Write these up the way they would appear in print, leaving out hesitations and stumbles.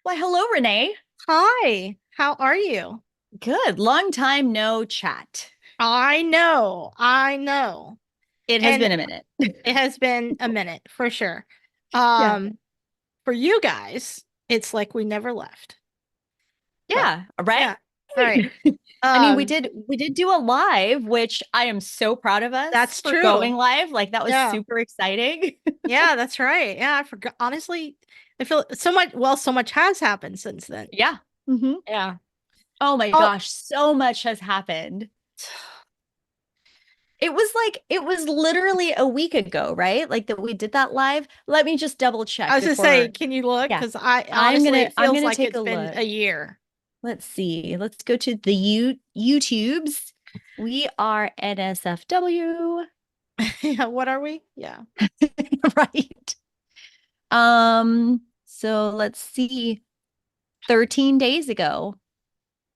Why, hello, Renee. Hi, how are you? Good. Long time no chat. I know, I know. It has And been a minute. it has been a minute for sure. Yeah. Um, for you guys, it's like we never left. So, Yeah. Right. yeah. All right. I mean, we Um, did we did do a live, which I am so proud of us that's for going true. live. Like that was Yeah. super exciting. Yeah, that's right. Yeah, I forgot. Honestly, I feel so much, well, so much has happened since then. Yeah. hmm Yeah. Oh my Oh, gosh, so much has happened. It was literally a week ago, right? Like that we did that live. Let me just double I check was gonna say, before. can you look? Yeah. Because I honestly, it I'm feels gonna like take it's a been look. a year. Let's see. Let's go to the YouTubes. We are NSFW, Yeah, what are we? Yeah. right? So let's see. 13 days ago.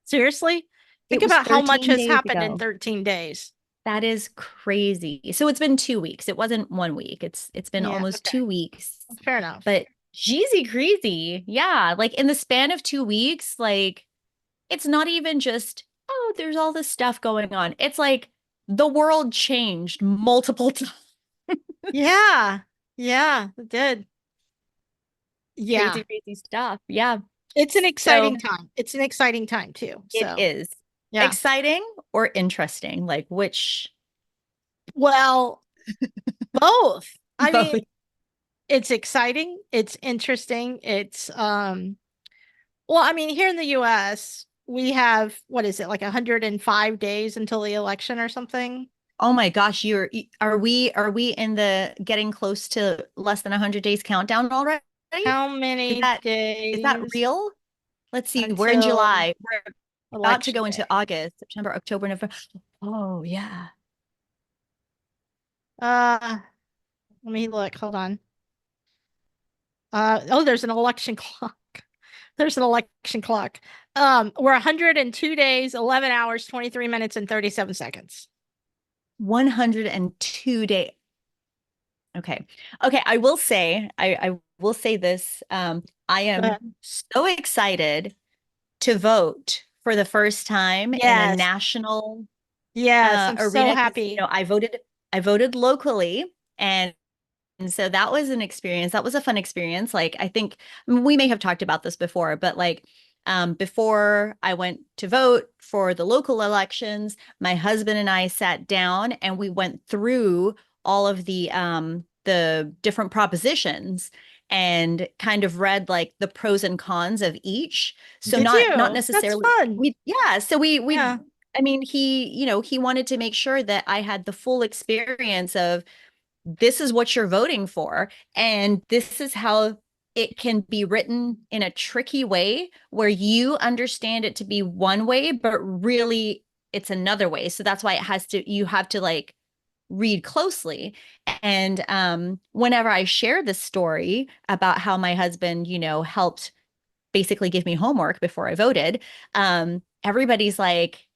Seriously? Think It was about how much 13 has days happened in ago. 13 days. That is crazy. So it's been 2 weeks. It wasn't 1 week. It's been Yeah, almost okay. 2 weeks. Fair enough. But Jeezy crazy. Yeah. Like in the span of 2 weeks, like it's not even just, oh, there's all this stuff going on. It's like the world changed multiple times. Yeah. Yeah, it did. Yeah. Crazy, crazy stuff. Yeah. It's an So exciting time. It's an exciting time too. it So, is yeah. exciting or interesting, like which Well, both. I both. mean, it's exciting, it's interesting. Well, I mean, here in the US, we have what is it, like 105 days until the election or something? Oh my gosh, are we in the getting close to less than 100 days countdown already? How Is many that is that days real? Let's see. We're in until July. We're about to election go into day? August, September, October, November. Oh yeah. Uh, Let me look. Hold on. Oh, there's an election clock. There's an election clock. We're 102 days, 11 hours, 23 minutes, and 37 seconds. 102 days. Okay. Okay, I will say this. I am But so excited to vote for the first time in a yes, national yes, I'm so arena because happy. I voted locally, and so that was an experience. That was a fun experience. Like I think we may have talked about this before, but like before I went to vote for the local elections, my husband and I sat down and we went through all of the different propositions and kind of read like the pros and cons of each. So Did not you? That's necessarily fun. we yeah, so we Yeah. I mean he wanted to make sure that I had the full experience of this is what you're voting for. And this is how it can be written in a tricky way where you understand it to be one way, but really it's another way. So that's why you have to like read closely. And whenever I share this story about how my husband, helped basically give me homework before I voted, everybody's like,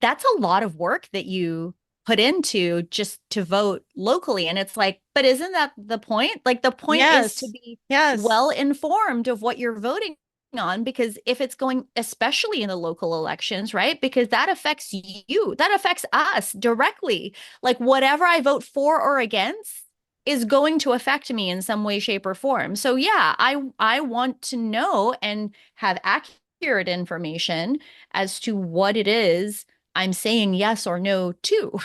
that's a lot of work that you put into just to vote locally. And it's like, but isn't that the point? Like the point is to Yes. be Yes. well informed of what you're voting on, because if it's going, especially in the local elections, right? Because that affects you, that affects us directly. Like whatever I vote for or against is going to affect me in some way, shape, or form. So yeah, I want to know and have accurate information as to what it is I'm saying yes or no to.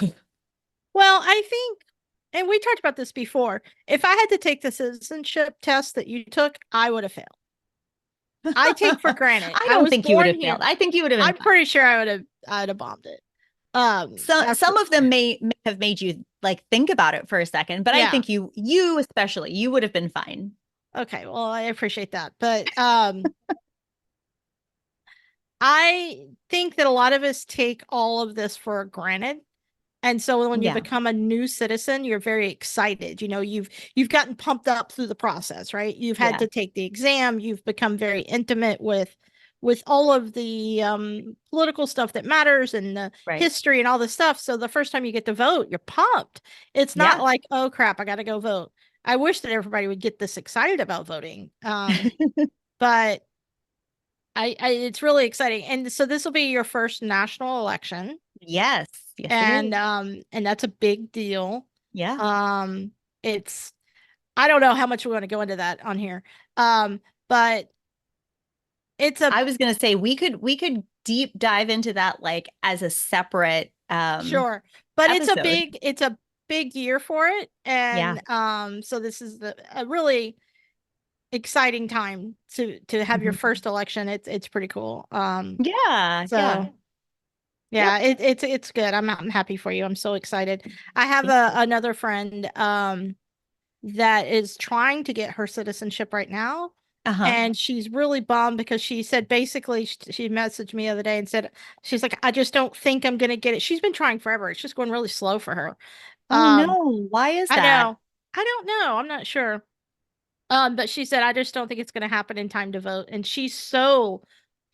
Well, I think, and we talked about this before, if I had to take the citizenship test that you took, I would have failed. I take for granted. I I don't was think you would born have failed. here. I think you would have been I'm fine. pretty sure I'd have bombed it. So After some of them may have made you like think about it for a second, but I yeah. think you especially you would have been fine. Okay, well, I appreciate that. But I think that a lot of us take all of this for granted. And so when you Yeah, become a new citizen, you're very excited. You've gotten pumped up through the process, right? You've had yeah, to take the exam, you've become very intimate with all of the political stuff that matters and the right. history and all this stuff. So the first time you get to vote, you're pumped. It's not Yeah. like, oh crap, I got to go vote. I wish that everybody would get this excited about voting. But It's really exciting. And so this will be your first national election. Yes, yes, it is. And that's a big deal. Yeah. Um, it's I don't know how much we want to go into that on here. But it's a I was gonna say we could deep dive into that like as a separate sure, but episode. it's a big year for it. Yeah. And so this is a really exciting time to have your Mhm. first election. It's pretty cool. Yeah, yeah. So Yep. yeah, it's good. I'm happy for you. I'm so excited. I have Thank you. another friend that is trying to get her citizenship right now. Uh-huh. And she's really bummed because she said basically she messaged me the other day and said she's like, I just don't think I'm gonna get it. She's been trying forever. It's just going really slow for her. Oh Um, no, why is I that? know. I don't know. I'm not sure. But she said, I just don't think it's going to happen in time to vote. And she's so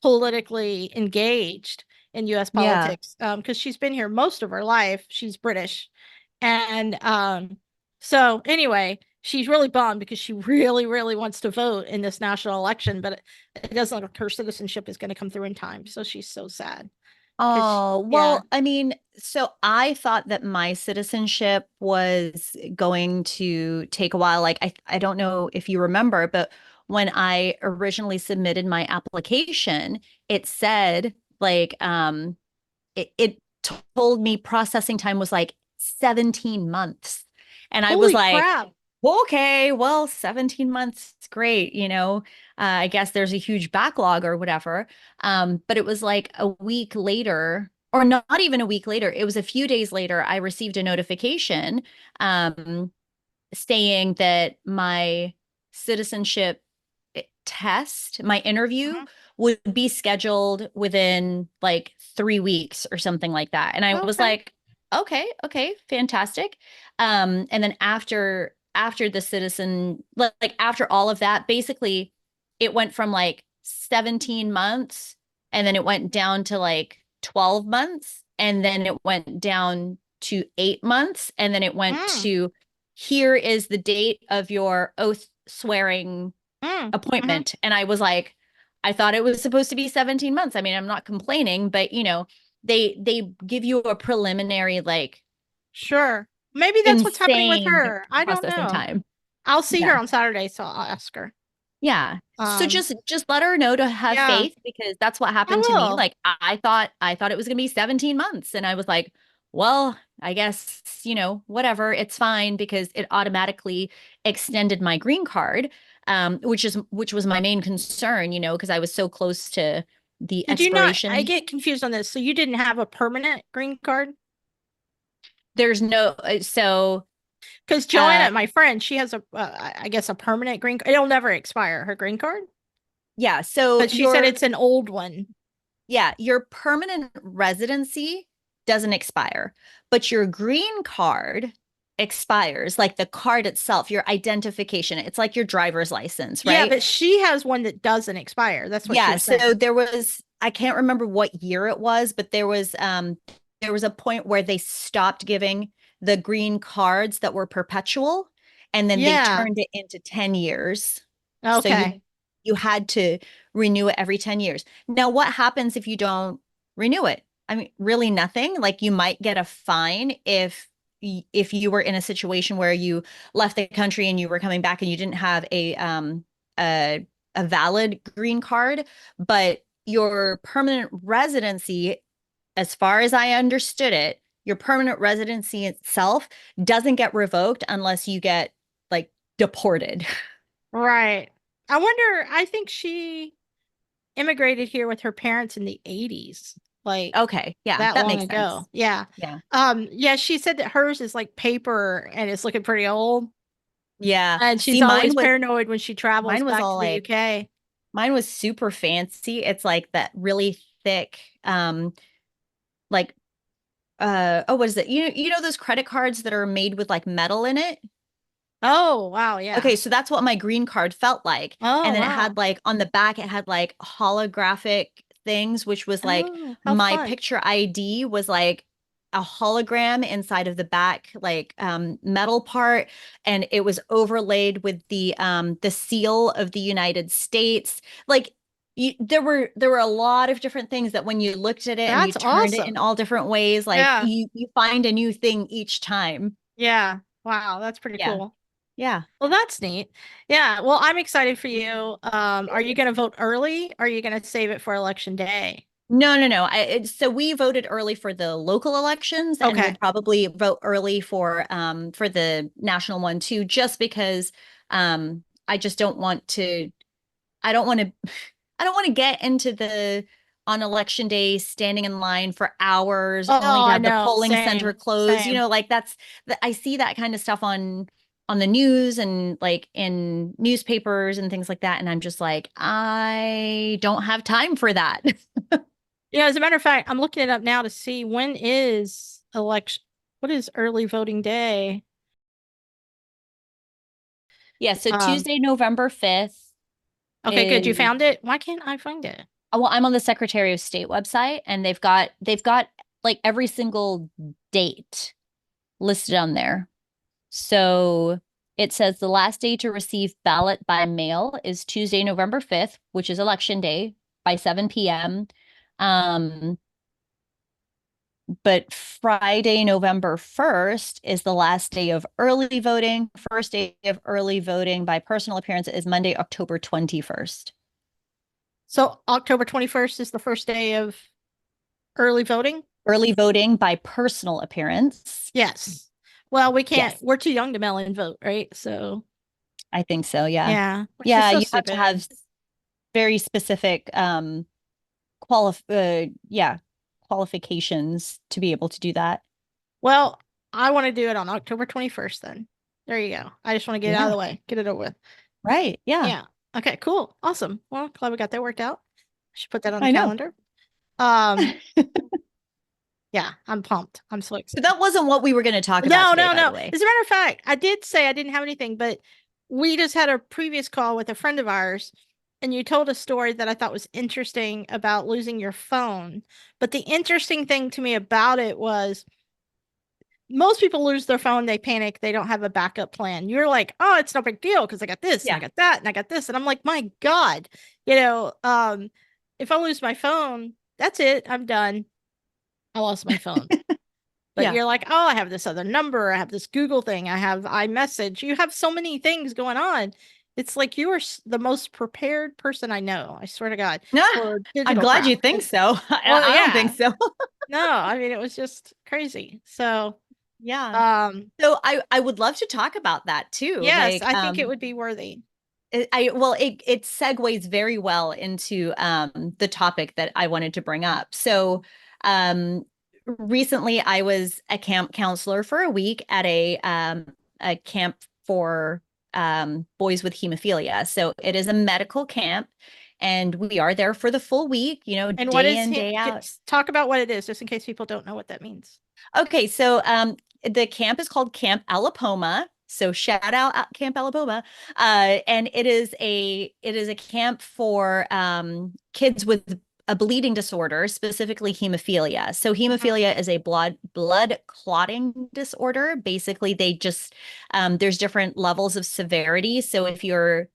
politically engaged in US Yeah. politics because she's been here most of her life. She's British. And so, anyway, she's really bummed because she really, really wants to vote in this national election, but it doesn't look like her citizenship is going to come through in time. So she's so sad because, Oh, yeah. well, I mean, so I thought that my citizenship was going to take a while. Like I don't know if you remember, but when I originally submitted my application, it said like it told me processing time was like 17 months. And I was Holy like, crap. well, okay, well, 17 months is great, you know. I guess there's a huge backlog or whatever. But it was like a week later, or not even a week later, it was a few days later, I received a notification um, saying that my citizenship test, my interview Mhm. would be scheduled within like 3 weeks or something like that. And I was Okay. like, okay, okay, fantastic. And then after the citizen, like after all of that, basically it went from like 17 months and then it went down to like 12 months and then it went down to 8 months and then it went Mm, to here is the date of your oath swearing mhm. appointment. And I was like, I thought it was supposed to be 17 months. I mean, I'm not complaining, but you know, they give you a preliminary like Sure. Maybe that's what's happening with insane her. I don't processing know. time. I'll see her Yeah. on Saturday, so I'll ask her. Yeah. So Um, just let her know to have yeah, faith because that's what I happened to me. will. Like I thought it was going to be 17 months and I was like, well, I guess, you know, whatever, it's fine because it automatically extended my green card, which was my main concern, you know, because I was so close to the Did you not? I expiration. get confused on this. So you didn't have a permanent green card? There's no so Because uh Joanna, my friend, she has I guess a permanent green card. It'll never expire, her green card. yeah, so But she said it's an old one. your permanent residency doesn't expire, but your green card expires, like the card itself, your identification. It's like your driver's license, Yeah, right? but she has one that doesn't expire. That's what she Yeah, was saying. so I can't remember what year it was, but there was a point where they stopped giving the green cards that were perpetual and then they Yeah. turned it into 10 years. So Okay. you had to renew it every 10 years. Now, what happens if you don't renew it? I mean, really nothing. Like you might get a fine if you were in a situation where you left the country and you were coming back and you didn't have a a valid green card, but your permanent residency, as far as I understood it, your permanent residency itself doesn't get revoked unless you get like deported. Right. I think she immigrated here with her parents in the 80s, like Okay, yeah, that that long makes ago. sense. Yeah. Yeah. Yeah, she said that hers is like paper and it's looking pretty old. Yeah. And See, she's always paranoid when she travels mine was back all to the like UK. mine was super fancy. It's like that really thick like oh what is it? You know those credit cards that are made with like metal in it? Oh, wow, yeah. Okay, so that's what my green card felt like. Oh, And then it wow. had like on the back, it had like holographic things, which was like Oh, how my fun. picture ID was like a hologram inside of the back, like metal part. And it was overlaid with the seal of the United States. Like there were a lot of different things that when you looked at it and you That's turned it in awesome. all different ways, like Yeah. you find a new thing each time. Yeah. Wow, that's pretty Yeah. cool. Yeah. Well, that's neat. Yeah. Well, I'm excited for you. Are you going to vote early? Or are you going to save it for election day? No, no, no. So we voted early for the local elections, and we'll Okay. probably vote early for the national one too, just because I just don't want to. I don't want to. I don't want to get into the on election day standing in line for hours Oh, only to I have the know. polling center Same. close. Same. Like I see that kind of stuff on the news and like in newspapers and things like that, and I'm just like, I don't have time for that. As a matter of fact, I'm looking it up now to see when is election. What is early voting day? Yeah, so Um, Tuesday, November 5th okay, good. You is found it? Why can't I find it? well, I'm on the Secretary of State website and they've got like every single date listed on there. So it says the last day to receive ballot by mail is Tuesday, November 5th, which is election day by 7 p.m. Um, but Friday, November 1st is the last day of early voting. First day of early voting by personal appearance is Monday, October 21st. So October 21st is the first day of early voting? Early voting by personal appearance. Yes. Well, we can't, Yes, we're too young to mail in vote, right? So, I think so. Yeah. yeah, which is Yeah, so you have to stupid. have very specific yeah, qualifications to be able to do that. Well, I want to do it on October 21st then. There you go. I just want to get it out of Yeah. the way, get it over with. Right. Yeah. Yeah. Okay, cool. Awesome. Well, glad we got that worked out. I should put that on the I know. calendar. Um, yeah, I'm pumped. I'm so But excited. that wasn't what we were going to talk about No, today, no, by no. the way. As a matter of fact, I did say I didn't have anything, but we just had a previous call with a friend of ours, and you told a story that I thought was interesting about losing your phone. But the interesting thing to me about it was most people lose their phone, they panic, they don't have a backup plan. You're like, oh, it's no big deal because I got this and I Yeah. got that and I got this. And I'm like, my God, if I lose my phone, that's it. I'm done. I lost my phone. But Yeah. you're like, oh, I have this other number. I have this Google thing. I have iMessage. You have so many things going on. It's like you are the most prepared person I know. I swear to God, No, for I'm digital glad you crap. think so. Well, I don't think yeah. so. No, I mean, it was just crazy. So, Yeah. um, So I would love to talk about that too. yes, Like I think it would be worthy. it segues very well into the topic that I wanted to bring up. So recently I was a camp counselor for a week at a camp for boys with hemophilia. So it is a medical camp and we are there for the full week, And what day is in, him? day out. Talk about what it is, just in case people don't know what that means. Okay, so the camp is called Camp Ailihpomeh. So shout out at Camp Ailihpomeh. And it is a camp for kids with a bleeding disorder, specifically hemophilia. So Mhm. hemophilia is a blood clotting disorder. Basically, they just there's different levels of severity. So if you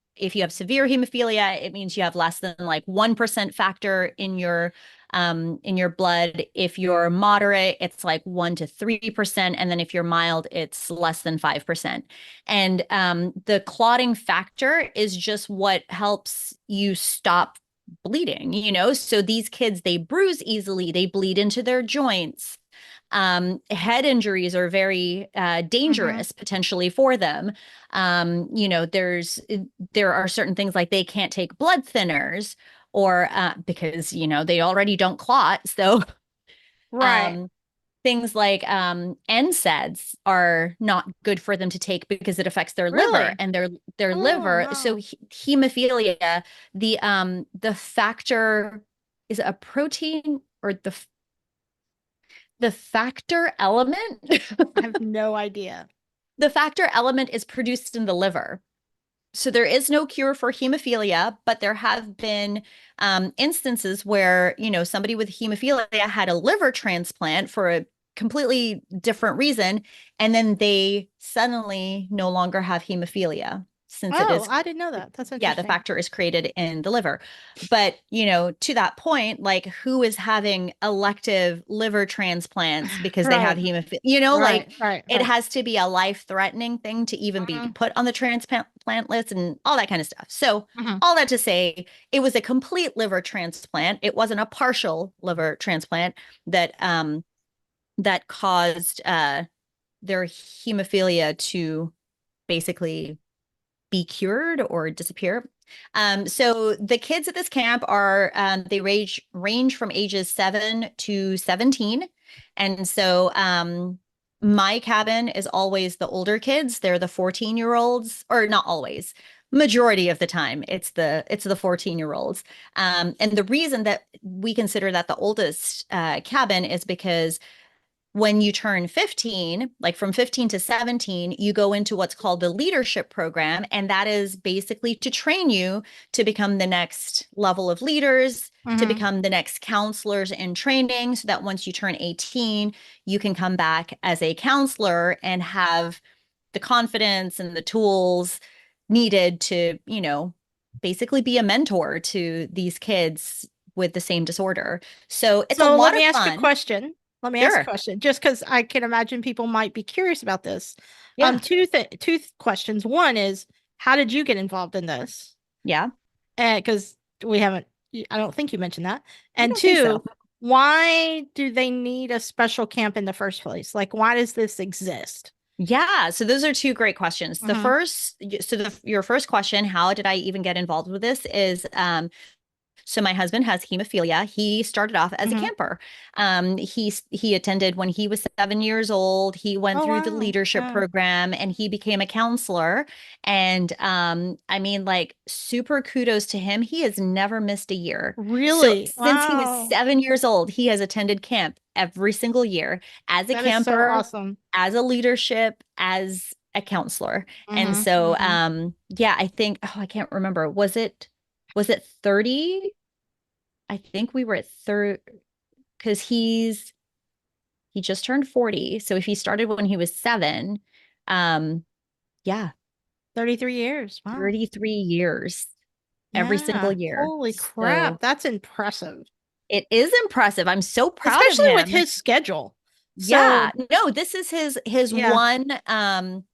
have severe hemophilia, it means you have less than like 1% factor in your blood. If you're moderate, it's like 1 to 3%. And then if you're mild, it's less than 5%. And the clotting factor is just what helps you stop bleeding, So these kids, they bruise easily, they bleed into their joints. Head injuries are very Mhm. dangerous potentially for them. There are certain things like they can't take blood thinners or because they already don't clot. So Right. um, things like NSAIDs are not good for them to take because it affects their liver Really? and their Oh liver. So no. hemophilia, the factor is it a protein or the factor element. I have no idea. The factor element is produced in the liver. So there is no cure for hemophilia, but there have been instances where, somebody with hemophilia had a liver transplant for a completely different reason, and then they suddenly no longer have hemophilia. since it Oh, is, I didn't know that. That's yeah, the interesting. factor is created in the liver. But, to that point, like who is having elective liver transplants because they have Right, hemophilia, like right, right, it right. has to be a life-threatening thing to even be Hmm. put on the transplant list and all that kind of stuff. So, Hmm. all that to say, it was a complete liver transplant. It wasn't a partial liver transplant that caused their hemophilia to basically be cured or disappear. So the kids at this camp are they range from ages 7 to 17, and so my cabin is always the older kids. They're the 14-year-olds, or not always. Majority of the time, it's the 14-year-olds. And the reason that we consider that the oldest cabin is because when you turn 15, like from 15 to 17, you go into what's called the leadership program. And that is basically to train you to become the next level of leaders, to Hmm. become the next counselors in training, so that once you turn 18, you can come back as a counselor and have the confidence and the tools needed to, basically be a mentor to these kids with the same disorder. So it's a So let lot me of ask a fun. question. Let me ask a Sure. question, just because I can imagine people might be curious about this. Yeah. Two questions. One is, how did you get involved in this? Yeah. Because we haven't, I don't think you mentioned that. I And don't think so. two, why do they need a special camp in the first place? Like, why does this exist? Yeah, so those are two great questions. The Hmm. first, so your first question, how did I even get involved with this, is so my husband has hemophilia. He started off as a Hmm. camper. He attended when he was 7 years old. He went Oh, through the wow. leadership Yeah. program and he became a counselor. And I mean, like, super kudos to him. He has never missed a year. So Really? since he was Wow. 7 years old, he has attended camp every single year as a That is so camper, awesome. as a leadership, as a counselor. And Hmm. so Hmm. yeah, I think, oh, I can't remember. Was it 30? I think we were at third because he just turned 40. So if he started when he was 7, um, yeah, 33 years. Wow. 33 years every single Yeah. year. Holy crap. So That's impressive. it is impressive. I'm so proud of Especially with him. his schedule. Yeah, So, no, this is his yeah, one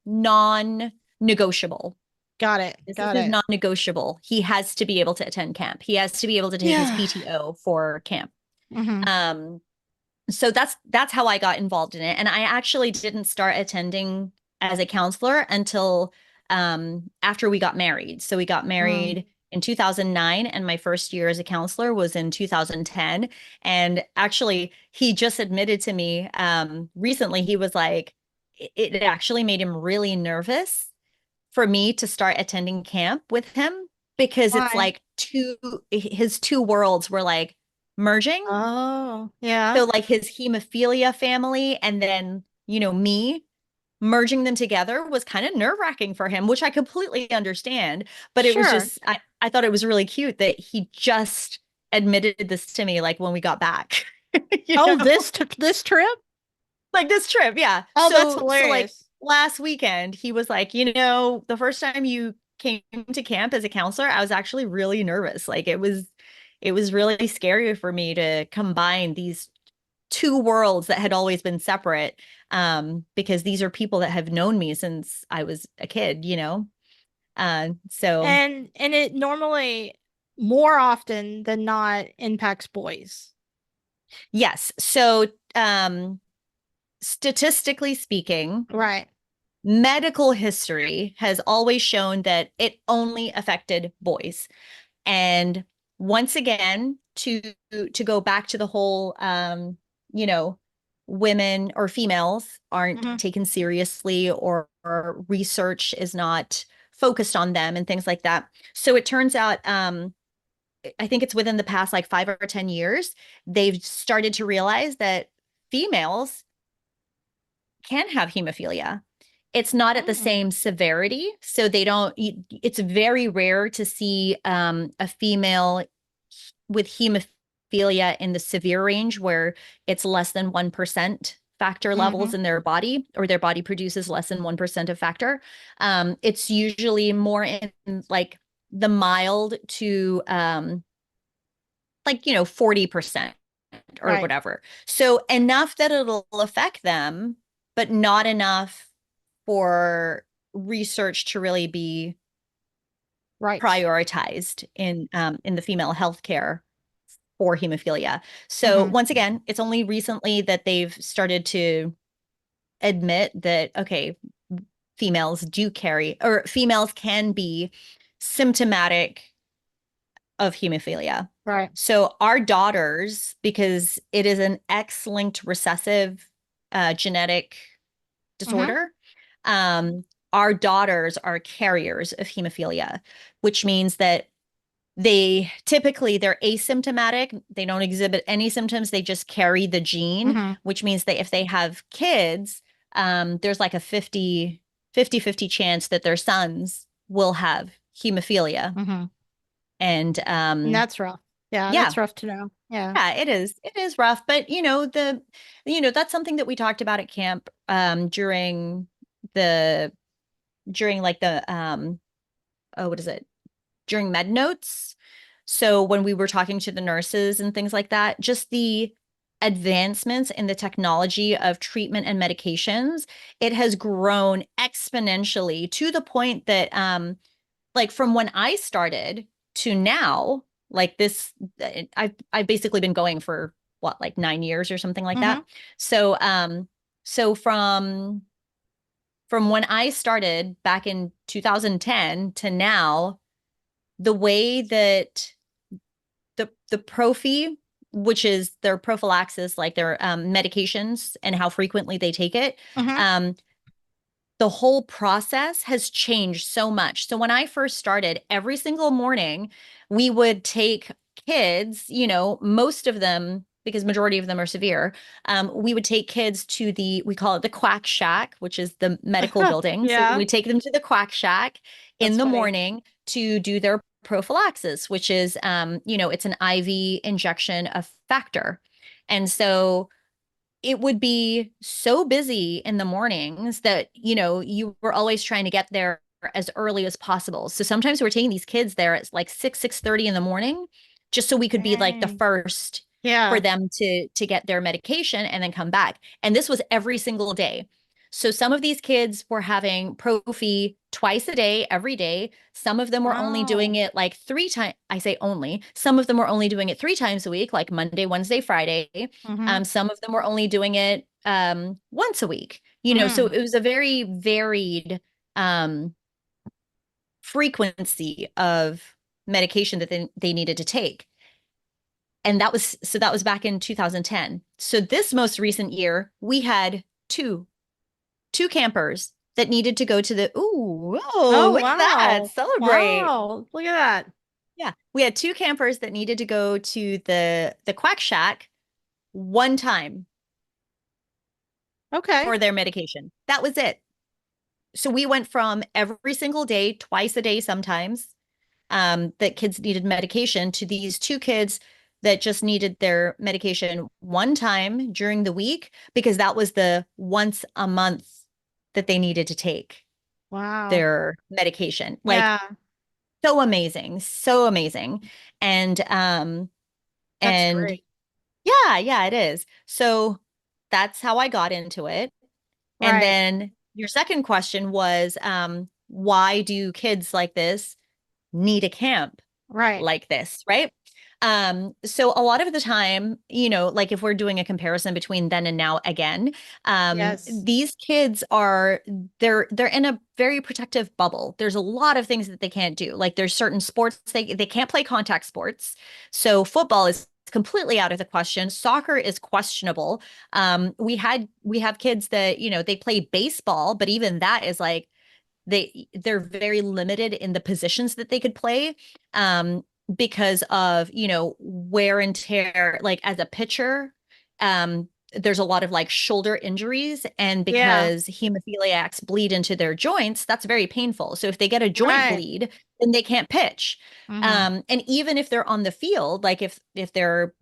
non-negotiable. got it. This is Got his it. non-negotiable. He has to be able to attend camp. He has to be able to take his Yeah. PTO for camp. Hmm. Um, so that's how I got involved in it. And I actually didn't start attending as a counselor until after we got married. So we got Mm. married in 2009 and my first year as a counselor was in 2010. And actually he just admitted to me recently, he was like, it actually made him really nervous for me to start attending camp with him because it's Why? like his two worlds were like merging. Oh, yeah. So like his hemophilia family and then, me merging them together was kind of nerve-wracking for him, which I completely understand. But it was Sure. just, I thought it was really cute that he just admitted this to me like when we got back, you Oh, know, this trip? like this trip. Yeah. Oh, that's So like hilarious. last weekend, he was like, the first time you came to camp as a counselor, I was actually really nervous. Like it was really scary for me to combine these two worlds that had always been separate because these are people that have known me since I was a kid. So And it normally more often than not impacts boys. yes. So statistically speaking, Right. medical history has always shown that it only affected boys. And once again, to go back to the whole you know, women or females aren't Hmm. taken seriously or research is not focused on them and things like that. So it turns out I think it's within the past like 5 or 10 years, they've started to realize that females can have hemophilia. It's not at the Mm. same severity. So they don't, it's very rare to see a female with hemophilia in the severe range where it's less than 1% factor levels in their body, or their body produces less than 1% of factor. It's usually more in like the mild to like, 40% or Right. whatever. So enough that it'll affect them, but not enough for research to really be Right. prioritized in the female healthcare for hemophilia. So once again, it's only recently that they've started to admit that, okay, females do carry, or females can be symptomatic of hemophilia. Right. So our daughters, because it is an X-linked recessive genetic Mm-hmm. disorder, um, our daughters are carriers of hemophilia, which means that they're asymptomatic. They don't exhibit any symptoms. They just carry the gene, Mm-hmm. which means that if they have kids, there's like a 50-50 chance that their sons will have hemophilia. Mm-hmm. And And that's rough. Yeah, yeah, that's rough to know. Yeah. yeah, it is. It is rough, but that's something that we talked about at camp the during like the oh, what is it? During med notes. So when we were talking to the nurses and things like that, just the advancements in the technology of treatment and medications, it has grown exponentially to the point that like from when I started to now, like this, I've basically been going for what, like 9 years or something like Mm-hmm. that. So so from when I started back in 2010 to now, the way that the prophy, which is their prophylaxis, like their medications and how frequently they take it, Mm-hmm. um, the whole process has changed so much. So when I first started, every single morning we would take kids, most of them, because majority of them are severe, we would take kids to we call it the quack shack, which is the medical building. So Yeah. we take them to the quack shack in That's the funny. morning to do their prophylaxis, which is, it's an IV injection of factor. And so it would be so busy in the mornings that, you were always trying to get there as early as possible. So sometimes we're taking these kids there at like 6:30 in the morning, just so we could be like the Dang. first for Yeah. them to get their medication and then come back. And this was every single day. So some of these kids were having prophy twice a day, every day. Some of them were only doing Wow. it like 3 times. I say only. Some of them were only doing it 3 times a week, like Monday, Wednesday, Friday. Mm-hmm. Some of them were only doing it once a week. So Mm. it was a very varied um, frequency of medication that they needed to take. And that was back in 2010. So this most recent year, we had two campers that needed to go to Oh, look at that. wow. Celebrate. Wow. Look at that. Yeah. We had two campers that needed to go to the quack shack one time Okay. for their medication. That was it. So we went from every single day, twice a day sometimes, that kids needed medication, to these two kids that just needed their medication one time during the week, because that was the once a month that they needed to take Wow. their medication. Like, Yeah. so amazing, so amazing. And That's and great. yeah, it is. So that's how I got into it. And Right. then your second question was, why do kids like this need a camp Right. like this, right? So a lot of the time, like if we're doing a comparison between then and now again, Yes. these kids they're in a very protective bubble. There's a lot of things that they can't do. Like there's certain sports they can't play contact sports. So football is completely out of the question. Soccer is questionable. We have kids that, they play baseball, but even that is like they're very limited in the positions that they could play, because of, wear and tear. Like as a pitcher, there's a lot of like shoulder injuries, and Yeah. because hemophiliacs bleed into their joints, that's very painful. So if they get a joint Right. bleed, then they can't pitch. Mm-hmm. And even if they're on the field, like if they're,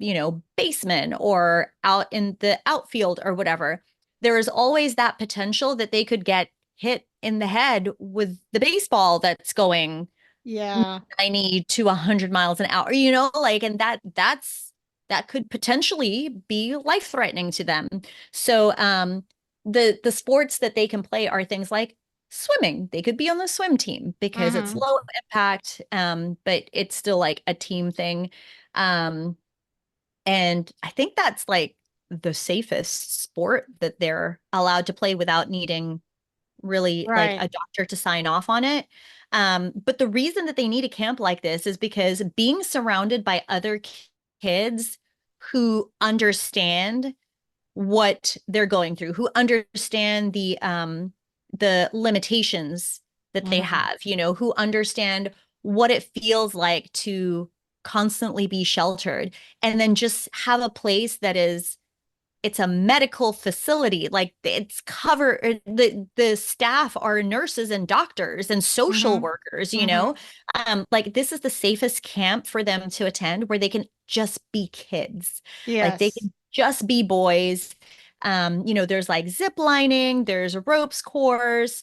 basemen or out in the outfield or whatever, there is always that potential that they could get hit in the head with the baseball that's going Yeah. 90 to 100 miles an hour, you know, like, and that could potentially be life threatening to them. So, the sports that they can play are things like swimming. They could be on the swim team because it's Mm-hmm. low impact, but it's still like a team thing. Um, and I think that's like the safest sport that they're allowed to play without needing really like Right. a doctor to sign off on it. But the reason that they need a camp like this is because being surrounded by other kids who understand what they're going through, who understand the limitations that they Mm-hmm. have, you know, who understand what it feels like to constantly be sheltered, and then just have a place that is, it's a medical facility, like it's covered, the staff are nurses and doctors and social Mm-hmm. workers, you know. Mm-hmm. Like this is the safest camp for them to attend where they can just be kids, like they Yes. can just be boys. You know, there's like zip lining, there's ropes course,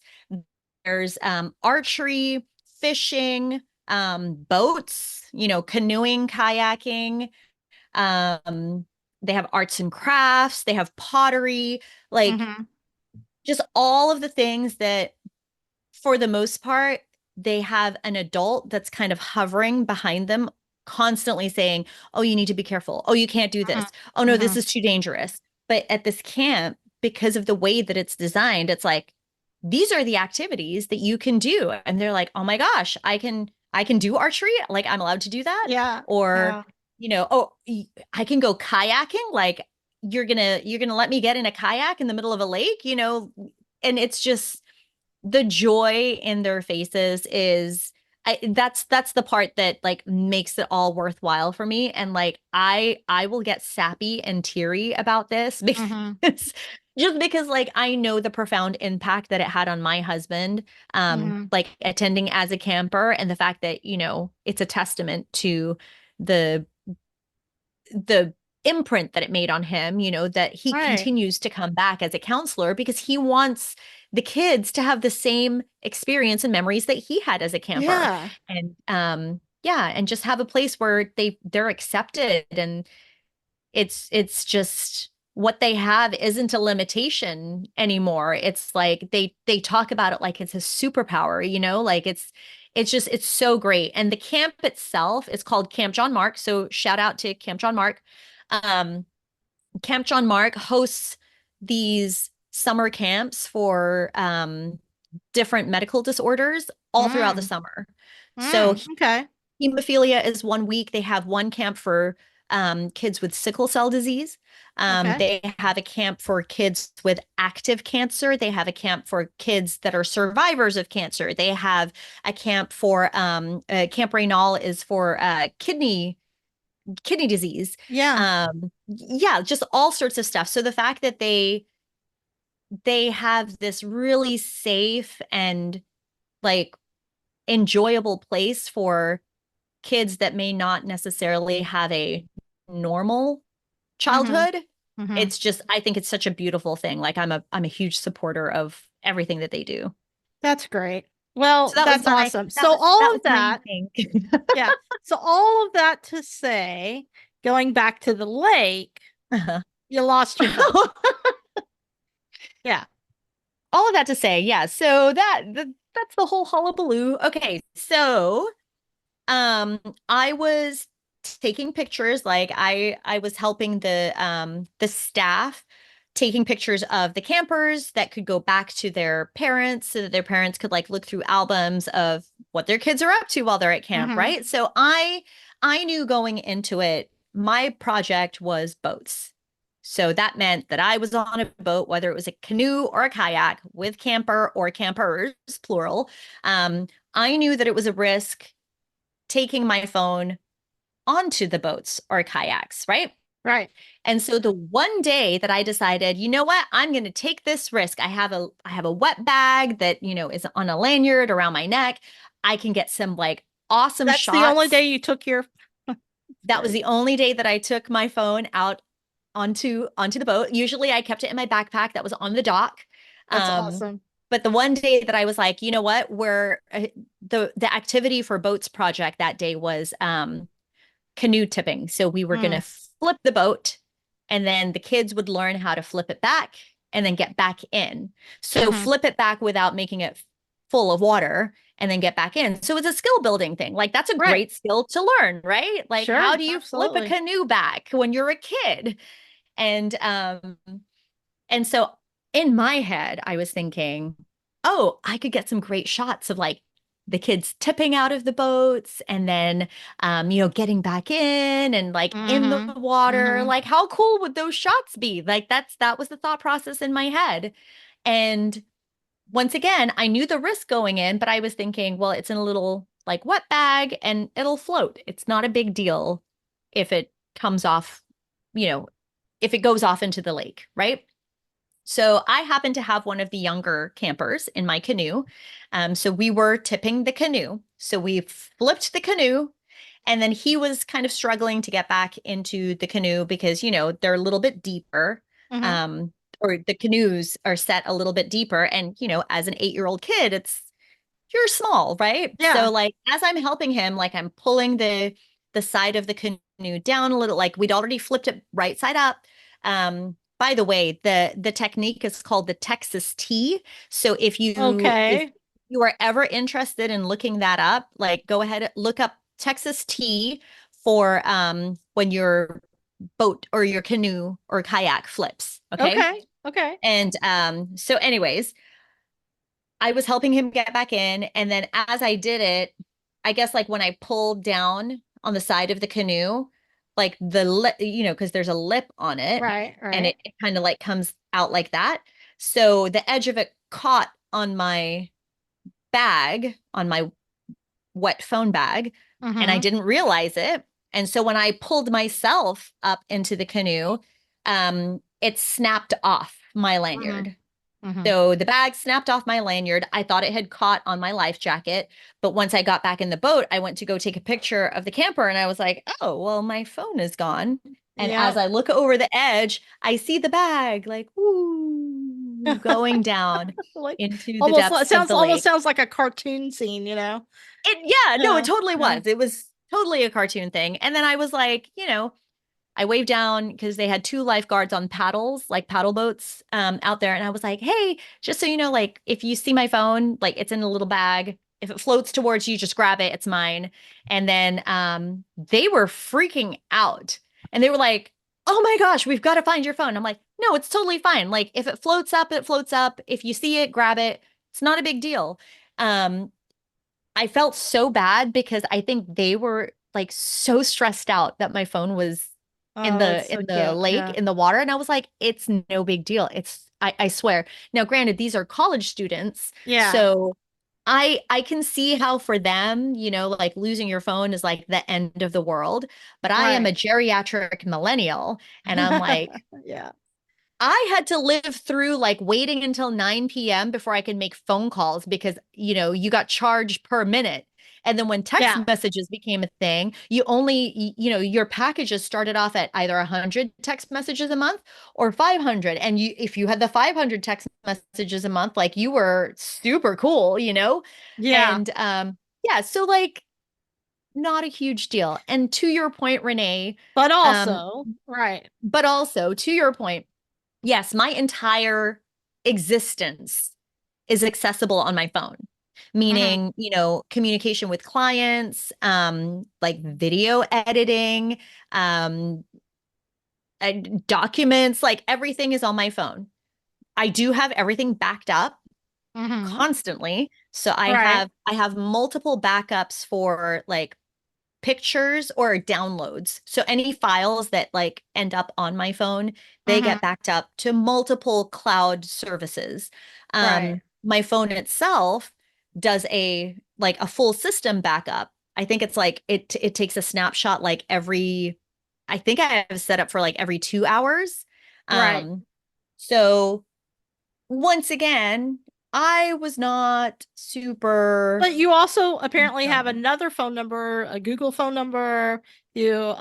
there's archery, fishing, boats, you know, canoeing, kayaking, um, they have arts and crafts, they have pottery, like Mm-hmm. just all of the things that for the most part, they have an adult that's kind of hovering behind them, constantly saying, "Oh, you need to be careful. Oh, you can't do this. Oh, no, this Mm-hmm. is too dangerous." But at this camp, because of the way that it's designed, it's like, these are the activities that you can do. And they're like, "Oh my gosh, I can do archery. Like I'm allowed to do that." Yeah. Or, Yeah. you know, "Oh, I can go kayaking. Like you're gonna let me get in a kayak in the middle of a lake, you know?" And it's just the joy in their faces is, that's the part that like makes it all worthwhile for me. And like I will get sappy and teary about this Mm-hmm. because just because like I know the profound impact that it had on my husband, Mm-hmm. like attending as a camper, and the fact that, you know, it's a testament to the the imprint that it made on him, you know, that he Right. continues to come back as a counselor because he wants the kids to have the same experience and memories that he had as a camper. Yeah. And yeah, and just have a place where they're accepted, and it's just what they have isn't a limitation anymore. It's like they talk about it like it's a superpower, you know, like it's just it's so great. And the camp itself is called Camp John Mark. So shout out to Camp John Mark. Um, Camp John Mark hosts these summer camps for different medical disorders all throughout the Mm. summer. So Mm. Okay. Hemophilia is one week. They have one camp for kids with sickle cell disease. Okay. They have a camp for kids with active cancer. They have a camp for kids that are survivors of cancer. They have a camp for Camp Renal is for kidney disease. Yeah. Yeah, just all sorts of stuff. So the fact that they have this really safe and like enjoyable place for kids that may not necessarily have a normal Mm-hmm. childhood. Mm-hmm. It's just, I think it's such a beautiful thing. Like I'm a huge supporter of everything that they do. That's great. Well, So that was that's my awesome. that So was that all was of my that, thing. yeah. So all of that to say, going back to the lake, Uh-huh. you lost your phone. Yeah. All of that to say, yeah. So that's the whole hullabaloo. Okay, so Um, I was taking pictures, like I was helping the staff taking pictures of the campers that could go back to their parents so that their parents could like look through albums of what their kids are up to while they're at camp, Mm-hmm. right? So I knew going into it, my project was boats. So that meant that I was on a boat, whether it was a canoe or a kayak with camper or campers, plural. I knew that it was a risk taking my phone onto the boats or kayaks, right? Right. And so the one day that I decided, you know what, I'm going to take this risk. I have a wet bag that, you know, is on a lanyard around my neck. I can get some like awesome That's the only shots. day you took your That was sorry. the only day that I took my phone out onto the boat. Usually I kept it in my backpack that was on the dock. That's Um, awesome. but the one day that I was like, you know what, the activity for boats project that day was canoe tipping. So we were going to Mm, flip the boat, and then the kids would learn how to flip it back and then get back in. So hmm. flip it back without making it full of water and then get back in. So it's a skill building thing. Like that's a Right. great skill to learn, right? Like how Sure. do you flip a Absolutely. canoe back when you're a kid? And so in my head, I was thinking, oh, I could get some great shots of like the kids tipping out of the boats and then getting back in and like in the Hmm. water. Hmm. Like how cool would those shots be? Like that was the thought process in my head. And once again, I knew the risk going in, but I was thinking, well, it's in a little like wet bag and it'll float. It's not a big deal if it comes off, you know, if it goes off into the lake, right? So I happened to have one of the younger campers in my canoe. So we were tipping the canoe. So we flipped the canoe, and then he was kind of struggling to get back into the canoe because, they're a little bit deeper. Hmm. Um, or the canoes are set a little bit deeper. And, as an 8-year-old kid, you're small, right? So Yeah. like as I'm helping him, like I'm pulling the side of the canoe down a little, like we'd already flipped it right side up. By the way, the technique is called the Texas T. So if Okay. you are ever interested in looking that up, like go ahead, look up Texas T for when your boat or your canoe or kayak flips. Okay. Okay. Okay. And so anyways, I was helping him get back in. And then as I did it, I guess like when I pulled down on the side of the canoe, like the lip, because there's a lip on it Right. and Right. it kind of like comes out like that. So the edge of it caught on my bag, on my wet phone bag, and I Hmm. didn't realize it. And so when I pulled myself up into the canoe, it snapped off my Hmm. lanyard. Hmm. So the bag snapped off my lanyard. I thought it had caught on my life jacket. But once I got back in the boat, I went to go take a picture of the camper and I was like, oh, well, my phone is gone. And as Yeah. I look over the edge, I see the bag like, ooh, going down Like into the almost depths of sounds the almost lake. sounds like a cartoon scene, you know? Yeah, no, it Yeah. totally Yeah. was. It was totally a cartoon thing. And then I was like, I waved down because they had two lifeguards on paddles, like paddle boats, out there. And I was like, hey, just so you know, like if you see my phone, like it's in a little bag. If it floats towards you, just grab it. It's mine. And then they were freaking out. And they were like, oh my gosh, we've got to find your phone. I'm like, no, it's totally fine. Like if it floats up, it floats up. If you see it, grab it. It's not a big deal. Um, I felt so bad because I think they were like so stressed out that my phone was in Oh, the that's in so the cute. lake Yeah. in the water, and I was like, it's no big deal. I swear. Now, granted, these are college students, Yeah. so I can see how for them, like losing your phone is like the end of the world. But I am a Right. geriatric millennial, and I'm like, Yeah. I had to live through like waiting until 9 p.m. before I could make phone calls because, you got charged per minute. And then when text Yeah. messages became a thing, your packages started off at either 100 text messages a month or 500. And if you had the 500 text messages a month, like you were super cool. Yeah. And yeah, so like not a huge deal. And to your point, Renee, But um, also, right. but also to your point, yes, my entire existence is accessible on my phone, Hmm. meaning, communication with clients, like video editing, um, documents, like everything is on my phone. I do have everything backed up Hmm. constantly. So I Right. have I have multiple backups for like pictures or downloads. So any files that like end up on my phone, they get Hmm. backed up to multiple cloud services. Right. My phone itself does a full system backup. I think it's like it takes a snapshot like I think I have set up for like every 2 hours. Right. Um, so once again, I was not super But you also apparently have concerned. another phone number, a Google phone number. You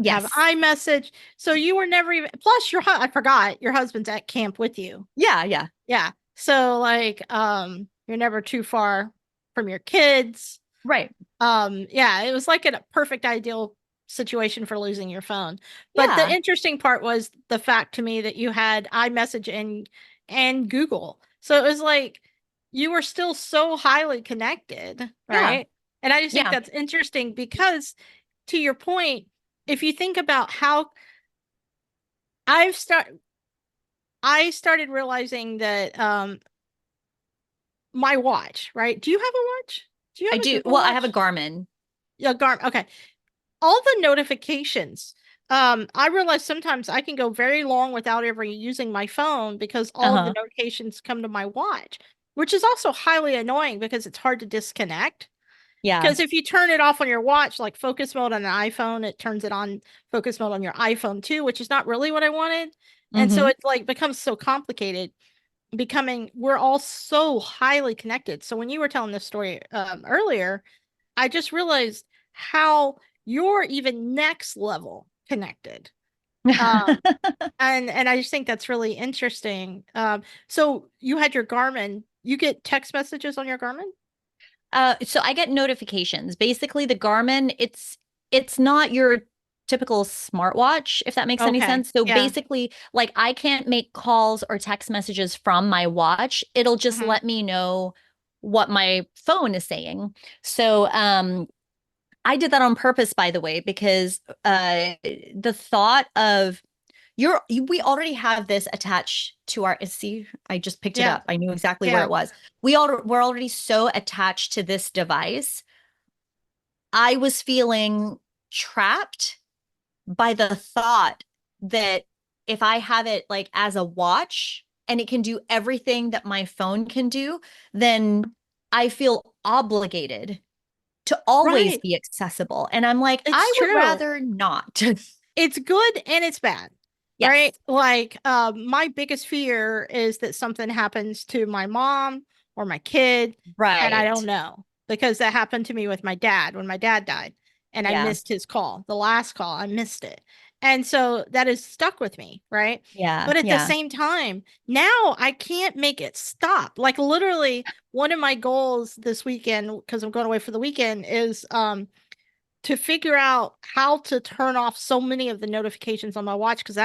have Yes. iMessage. So you were never even, plus I forgot your husband's at camp with you. Yeah, yeah. Yeah. So like, you're never too far from your kids. Right. Yeah, it was like a perfect ideal situation for losing your phone. But the Yeah. interesting part was the fact to me that you had iMessage and Google. So it was like you were still so highly connected, Yeah. right? And I just think Yeah. that's interesting because to your point, if you think about how I've started I started realizing that my watch, right? Do you have a watch? Do you I have a do. Google Well, I have a watch? Garmin. Yeah, Garmin. Okay. All the notifications. I realize sometimes I can go very long without ever using my phone because all of the Uh-huh. notifications come to my watch, which is also highly annoying because it's hard to disconnect. Yeah. Because if you turn it off on your watch, like focus mode on an iPhone, it turns it on focus mode on your iPhone too, which is not really what I wanted. And so Mm-hmm. it like becomes so complicated, we're all so highly connected. So when you were telling this story earlier, I just realized how you're even next level connected. Um, and I just think that's really interesting. So you had your Garmin. You get text messages on your Garmin? So I get notifications. Basically, the Garmin, it's not your typical smartwatch, if that makes any Okay. sense. So Yeah. basically, like I can't make calls or text messages from my watch. It'll just Hmm. let me know what my phone is saying. So I did that on purpose, by the way, because the thought of we already have this attached to our see, I just picked it Yeah. up. I knew exactly where Yeah. it was. We're already so attached to this device. I was feeling trapped by the thought that if I have it like as a watch and it can do everything that my phone can do, then I feel obligated to always Right. be accessible. And I'm like, It's I would true. rather not. It's good and it's bad. Yes. Right? Like, my biggest fear is that something happens to my mom or my kid, and I don't Right. know because that happened to me with my dad when my dad died, and I Yeah. missed his call, the last call, I missed it. And so that is stuck with me, right? Yeah. But at the Yeah. same time, now I can't make it stop. Like literally, one of my goals this weekend, because I'm going away for the weekend, is to figure out how to turn off so many of the notifications on my watch because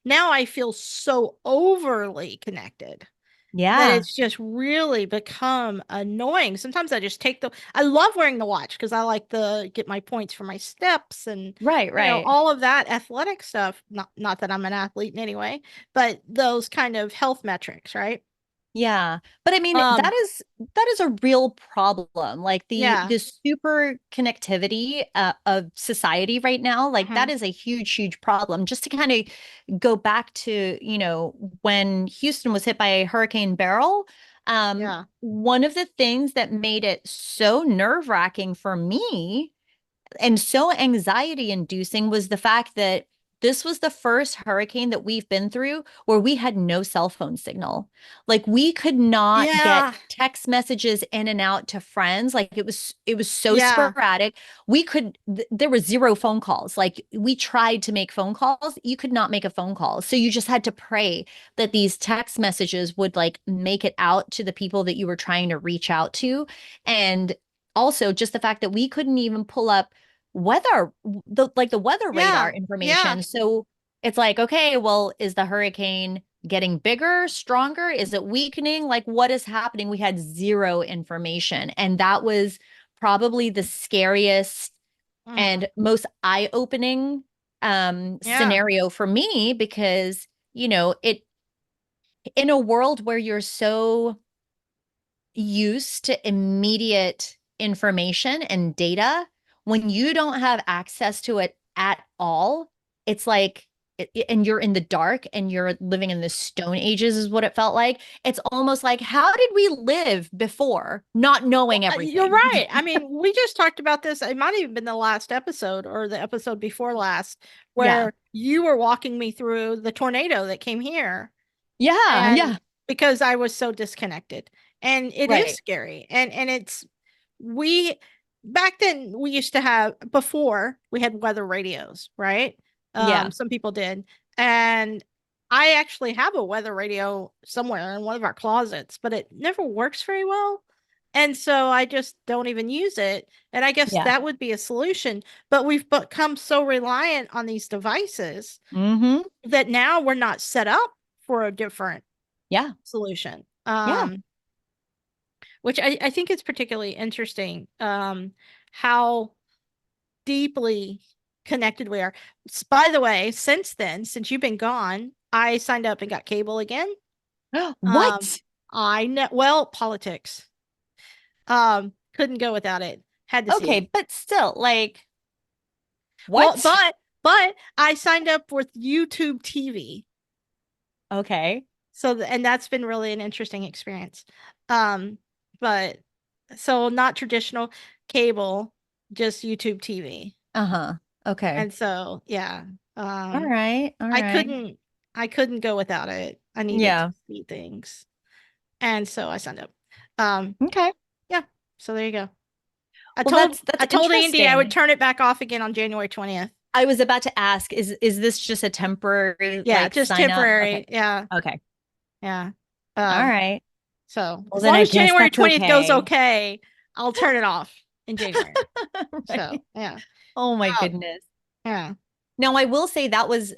now I feel so overly connected that Yeah. it's just really become annoying. Sometimes I love wearing the watch because I like to get my points for my steps and Right. Right. all of that athletic stuff. Not that I'm an athlete in any way, but those kind of health metrics, right? Yeah. But I mean, Um, that is a real problem. Like yeah. the super connectivity of society right now, like that Hmm. is a huge, huge problem. Just to kind of go back to, when Houston was hit by Hurricane Beryl, Yeah. one of the things that made it so nerve-wracking for me and so anxiety inducing was the fact that this was the first hurricane that we've been through where we had no cell phone signal. Like we could not get Yeah. text messages in and out to friends. Like it was so Yeah. sporadic. There were zero phone calls. Like we tried to make phone calls. You could not make a phone call. So you just had to pray that these text messages would like make it out to the people that you were trying to reach out to. And also just the fact that we couldn't even pull up weather the weather radar Yeah. Yeah. information. So it's like, okay, well, is the hurricane getting bigger, stronger? Is it weakening? Like what is happening? We had zero information. And that was probably the scariest Mm. and most eye-opening Yeah. scenario for me because, it in a world where you're so used to immediate information and data, when you don't have access to it at all, it's like, and you're in the dark and you're living in the stone ages, is what it felt like. It's almost like, how did we live before not knowing You're everything? right. I mean, we just talked about this. It might have even been the last episode or the episode before last, Yeah. where you were walking me through the tornado that came here. Yeah. And Yeah. because I was so disconnected. And it is Right. scary. And we back then we used to have, before we had weather radios, right? Yeah. Some people did. And I actually have a weather radio somewhere in one of our closets, but it never works very well. And so I just don't even use it. And I guess Yeah. that would be a solution. But we've become so reliant on these devices Mm-hmm. that now we're not set up for a different Yeah. solution. Yeah. Which I think is particularly interesting, how deeply connected we are. By the way, since then, since you've been gone, I signed up and got cable again. Um, What? I know, well, politics. Couldn't go without it. Had to see it. Okay, but still, like, Well, what? but I signed up with YouTube TV. Okay. So and that's been really an interesting experience. Um, but so not traditional cable, just YouTube TV. Uh-huh. Okay. And so, yeah. All Um, right. All I right. couldn't I couldn't go without it. I needed to Yeah. see things. And so I signed up. Um, Okay. yeah. So there you go. Well, that's I told Andy I would interesting. turn it back off again on January 20th. I was about to ask, is this just a temporary Yeah, like just sign up? Okay. temporary. Yeah. Okay. Yeah. All Um, right. so Well, as then long I as guess January that's 20th goes okay. okay, I'll turn it off in January. Right. So yeah. Oh my Um, goodness. yeah. Now, I will say that was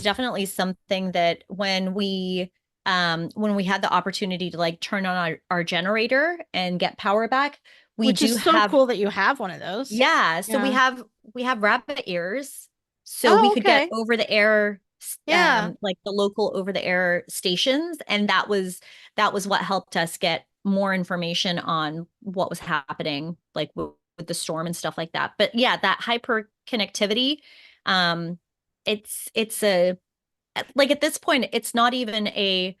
definitely something that when we had the opportunity to like turn on our generator and get power back, we Which is do so have cool that you have one of those. yeah, so Yeah. we have rabbit ears, so we Oh, could get okay. over the air Yeah. like the local over the air stations, and that was what helped us get more information on what was happening like with the storm and stuff like that. But yeah, that hyper connectivity, um it's a like at this point it's not even a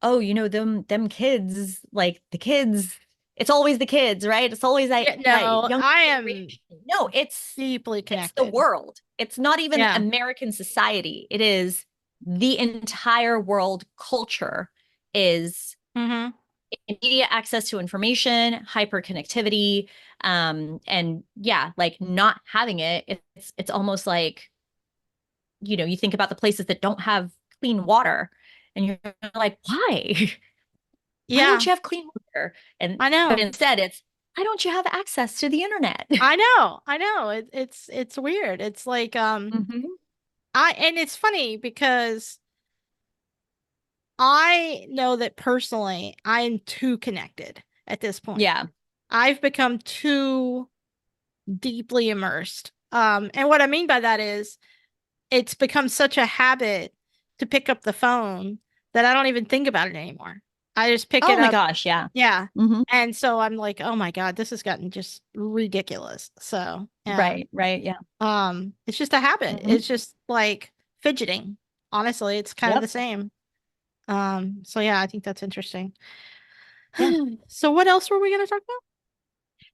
oh, them kids, like the kids, it's always the kids, right? It's always Yeah, that no, young I am generation. No, deeply it's the connected. world. It's not even Yeah. American society. It is the entire world culture is Mm-hmm. immediate access to information, hyperconnectivity, and yeah, like not having it, it's almost like, you think about the places that don't have clean water and you're like, why? Why don't Yeah, you have clean water? And I but know. instead it's why don't you have access to the internet? I know. I know. It's weird. It's like Hmm. I and it's funny because I know that personally I'm too connected at this point. Yeah. I've become too deeply immersed. And what I mean by that is it's become such a habit to pick up the phone that I don't even think about it anymore. I just pick Oh it my up. gosh, yeah. Yeah. Hmm. And so I'm like, oh my God, this has gotten just ridiculous. So yeah. Right, right, yeah. It's just a habit. Hmm. It's just like fidgeting. Honestly, it's kind of the Yep. same. So yeah, I think that's interesting. Yeah. So what else were we gonna talk about?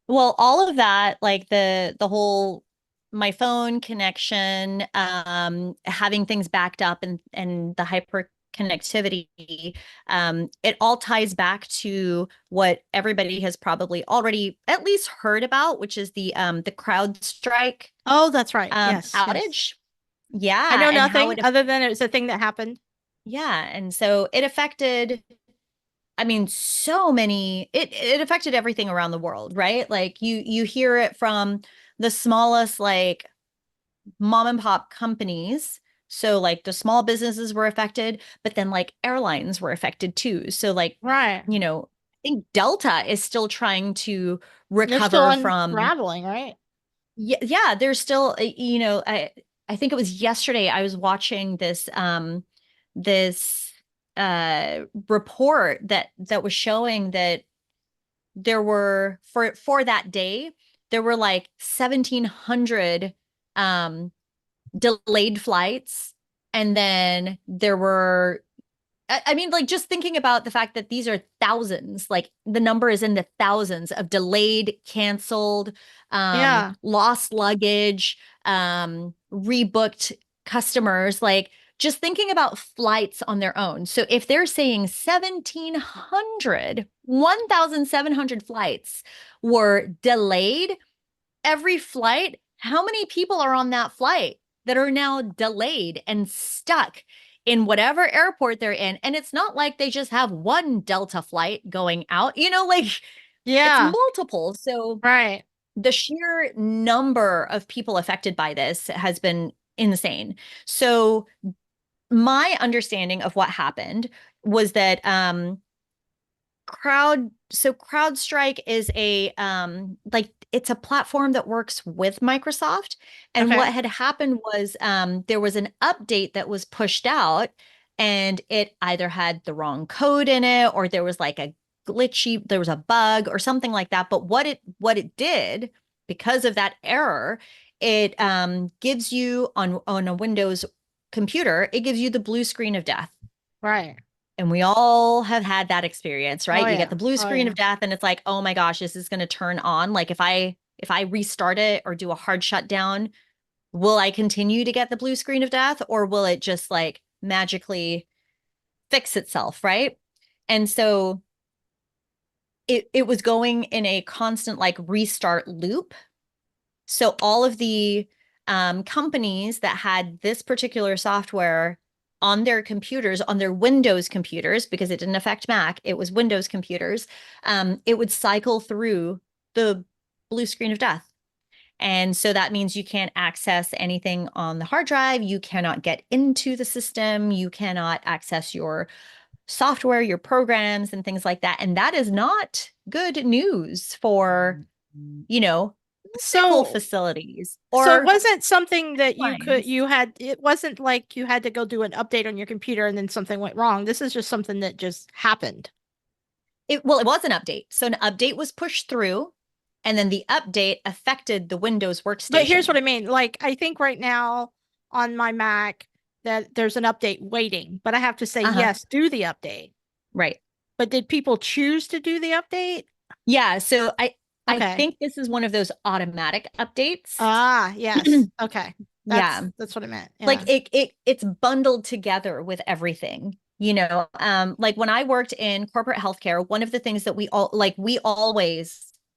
Well, all of that, like the whole my phone connection, having things backed up and the hyper connectivity, it all ties back to what everybody has probably already at least heard about, which is the CrowdStrike Oh, that's right. Yes, yes. outage. I Yeah, know and how nothing it other than it was a thing that happened. yeah, and so it affected I mean, it affected everything around the world, right? Like you hear it from the smallest like mom and pop companies. So like the small businesses were affected, but then like airlines were affected too. So like, Right. I think Delta is still trying to They're still recover from unraveling, right? yeah, yeah, there's still I think it was yesterday I was watching this report that was showing that there were for that day there were like 1,700 um delayed flights, and then there were I mean, like just thinking about the fact that these are thousands, like the number is in the thousands of delayed, canceled, Yeah. lost luggage, rebooked customers. Like just thinking about flights on their own. So if they're saying 1,700 flights were delayed, every flight, how many people are on that flight that are now delayed and stuck in whatever airport they're in? And it's not like they just have one Delta flight going out, like it's Yeah. multiple. So Right. the sheer number of people affected by this has been insane. So my understanding of what happened was that CrowdStrike is a like it's a platform that works with Microsoft. And Okay. what had happened was there was an update that was pushed out, and it either had the wrong code in it, or there was like there was a bug or something like that. But what it did, because of that error, it gives you on a Windows computer, it gives you the blue screen of death. Right. And we all have had that experience, Oh right? You get yeah. the blue Oh screen yeah. of death and it's like, "Oh my gosh, this is going to turn on. Like if I restart it or do a hard shutdown, will I continue to get the blue screen of death, or will it just like magically fix itself, right?" And so it was going in a constant like restart loop. So all of the companies that had this particular software on their computers, on their Windows computers, because it didn't affect Mac, it was Windows computers, it would cycle through the blue screen of death. And so that means you can't access anything on the hard drive. You cannot get into the system. You cannot access your software, your programs, and things like that. And that is not good news for, you know, medical So facilities so it or wasn't something that clients. it wasn't like you had to go do an update on your computer and then something went wrong. This is just something that just happened. Well, it was an update. So an update was pushed through, and then the update affected the Windows But here's what workstation. I mean. Like I think right now on my Mac that there's an update waiting, but I have to say Uh-huh. yes, do the update. Right. But did people choose to do the update? Yeah. So I Okay. think this is one of those automatic updates. Ah, yes. Okay. Yeah. That's what I meant. Like Yeah. it's bundled together with everything. Like when I worked in corporate healthcare, one of the things that we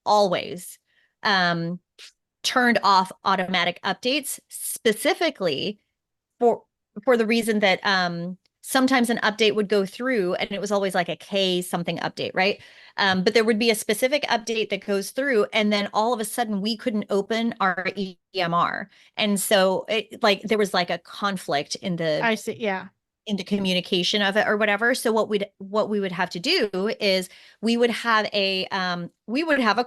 always um turned off automatic updates specifically for for the reason that sometimes an update would go through and it was always like a K something update, right? But there would be a specific update that goes through, and then all of a sudden we couldn't open our EMR. And so there was like a conflict in the I see. Yeah. communication of it or whatever. So what we would have to do is we would have a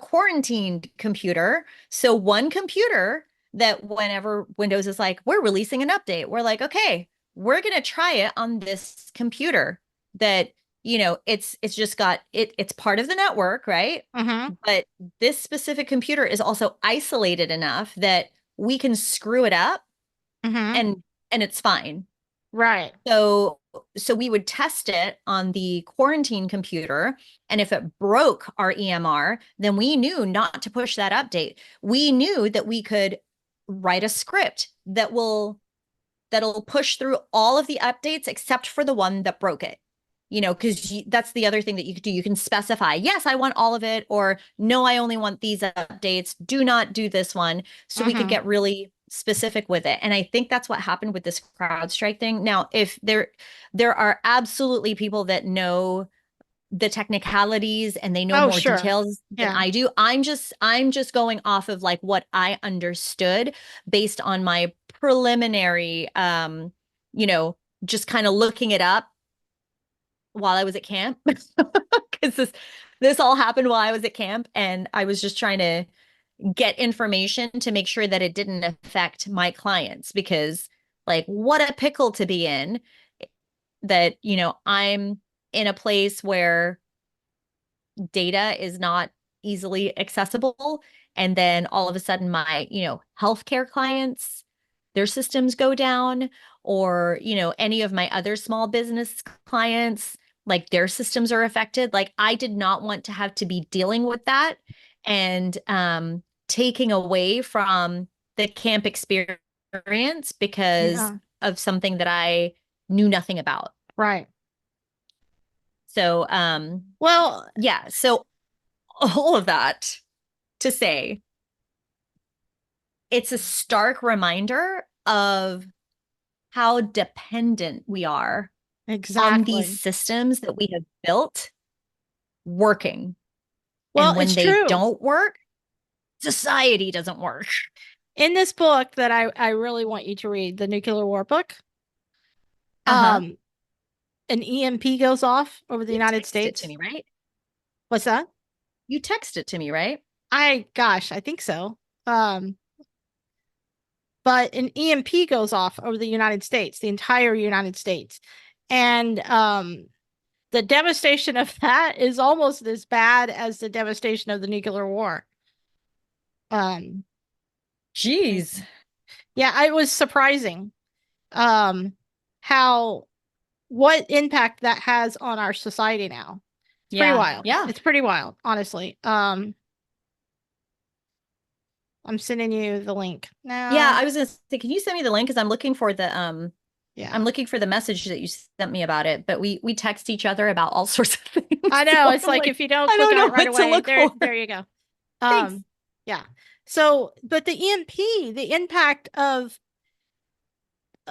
quarantined computer. So one computer that whenever Windows is like, we're releasing an update, we're like, okay, we're gonna try it on this computer that, it's just got it's part of the network, right? Mm-hmm. But this specific computer is also isolated enough that we can screw it up Mm-hmm. and it's fine. Right. So we would test it on the quarantine computer, and if it broke our EMR, then we knew not to push that update. We knew that we could write a script that'll push through all of the updates except for the one that broke it. Because that's the other thing that you could do. You can specify, yes, I want all of it, or no, I only want these updates. Do not do this one. So we could Mm-hmm. get really specific with it. And I think that's what happened with this CrowdStrike thing. Now, if there are absolutely people that know the technicalities and they know Oh, more sure. details than Yeah. I do. I'm just going off of like what I understood based on my preliminary you know, just kind of looking it up while I was at camp. Because this all happened while I was at camp, and I was just trying to get information to make sure that it didn't affect my clients, because like what a pickle to be in, that I'm in a place where data is not easily accessible, and then all of a sudden my healthcare clients, their systems go down, or any of my other small business clients, like their systems are affected. Like I did not want to have to be dealing with that, and taking away from the camp experience because Yeah. of something that I knew nothing about. Right. So, Well, yeah. So all of that to say, it's a stark reminder of how dependent we are on these exactly. systems that we have built working. Well, And when it's they true. don't work, society doesn't work. In this book that I really want you to read, the nuclear war book, Uh-huh. um, an EMP goes off over the You United text it to States. me, right? What's that? You text it to me, right? Gosh, I think so. Um, but an EMP goes off over the United States, the entire United States. And the devastation of that is almost as bad as the devastation of the nuclear war. Um, Jeez. yeah, it was surprising um, how what impact that has on our society now. It's pretty Yeah. wild. Yeah. It's pretty wild, honestly. I'm sending you the link Yeah. now. I was gonna say, can you send me the link? Because I'm Yeah. looking for the message that you sent me about it, but we text each other about all sorts of things. I know. So It's I'm like like, if you don't I click don't on know it right what to away, look for. there you go. Thanks. Yeah. So, but the EMP, the impact of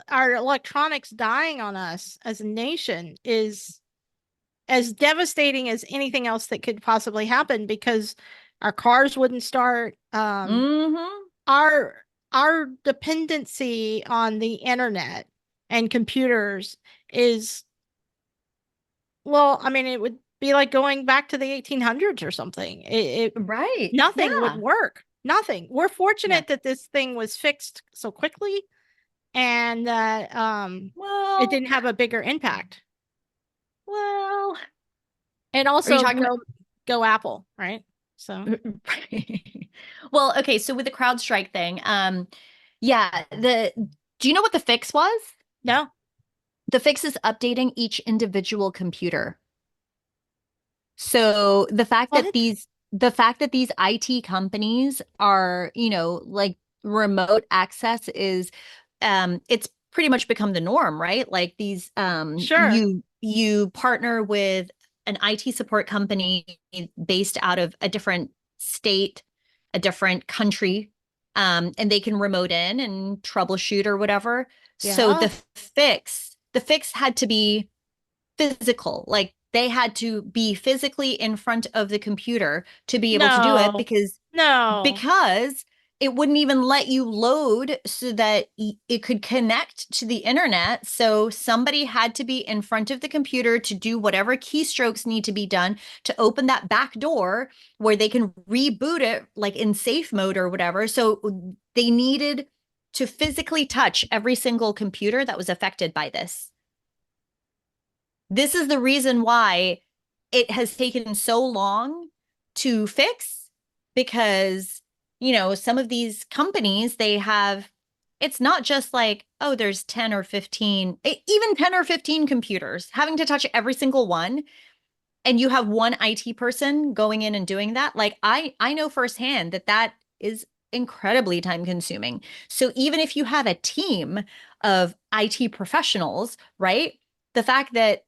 our electronics dying on us as a nation is as devastating as anything else that could possibly happen because our cars wouldn't start. Mm-hmm. Our our dependency on the internet and computers is, well, I mean, it would be like going back to the 1800s or something. Right. Nothing would Yeah. work. Nothing. We're Yeah. fortunate that this thing was fixed so quickly and that it Well, didn't have a bigger impact. well, And are you also talking about go Apple, right? So Well, okay, so with the CrowdStrike thing, yeah, the do you know what the fix was? no. The fix is updating each individual computer. So What? the fact that these IT companies are, like remote access is it's pretty much become the norm, right? Like these Sure. you partner with an IT support company based out of a different state, a different country, and they can remote in and troubleshoot or whatever. So Yeah. the fix had to be physical. Like they had to be physically in front of the computer to be able to do it No. No. because it wouldn't even let you load so that it could connect to the internet. So somebody had to be in front of the computer to do whatever keystrokes need to be done to open that back door where they can reboot it like in safe mode or whatever. So they needed to physically touch every single computer that was affected by this. This is the reason why it has taken so long to fix because, some of these companies, they have, it's not just like, oh, there's 10 or 15, even 10 or 15 computers having to touch every single one. And you have one IT person going in and doing that. Like I know firsthand that that is incredibly time consuming. So even if you have a team of IT professionals, right? The fact that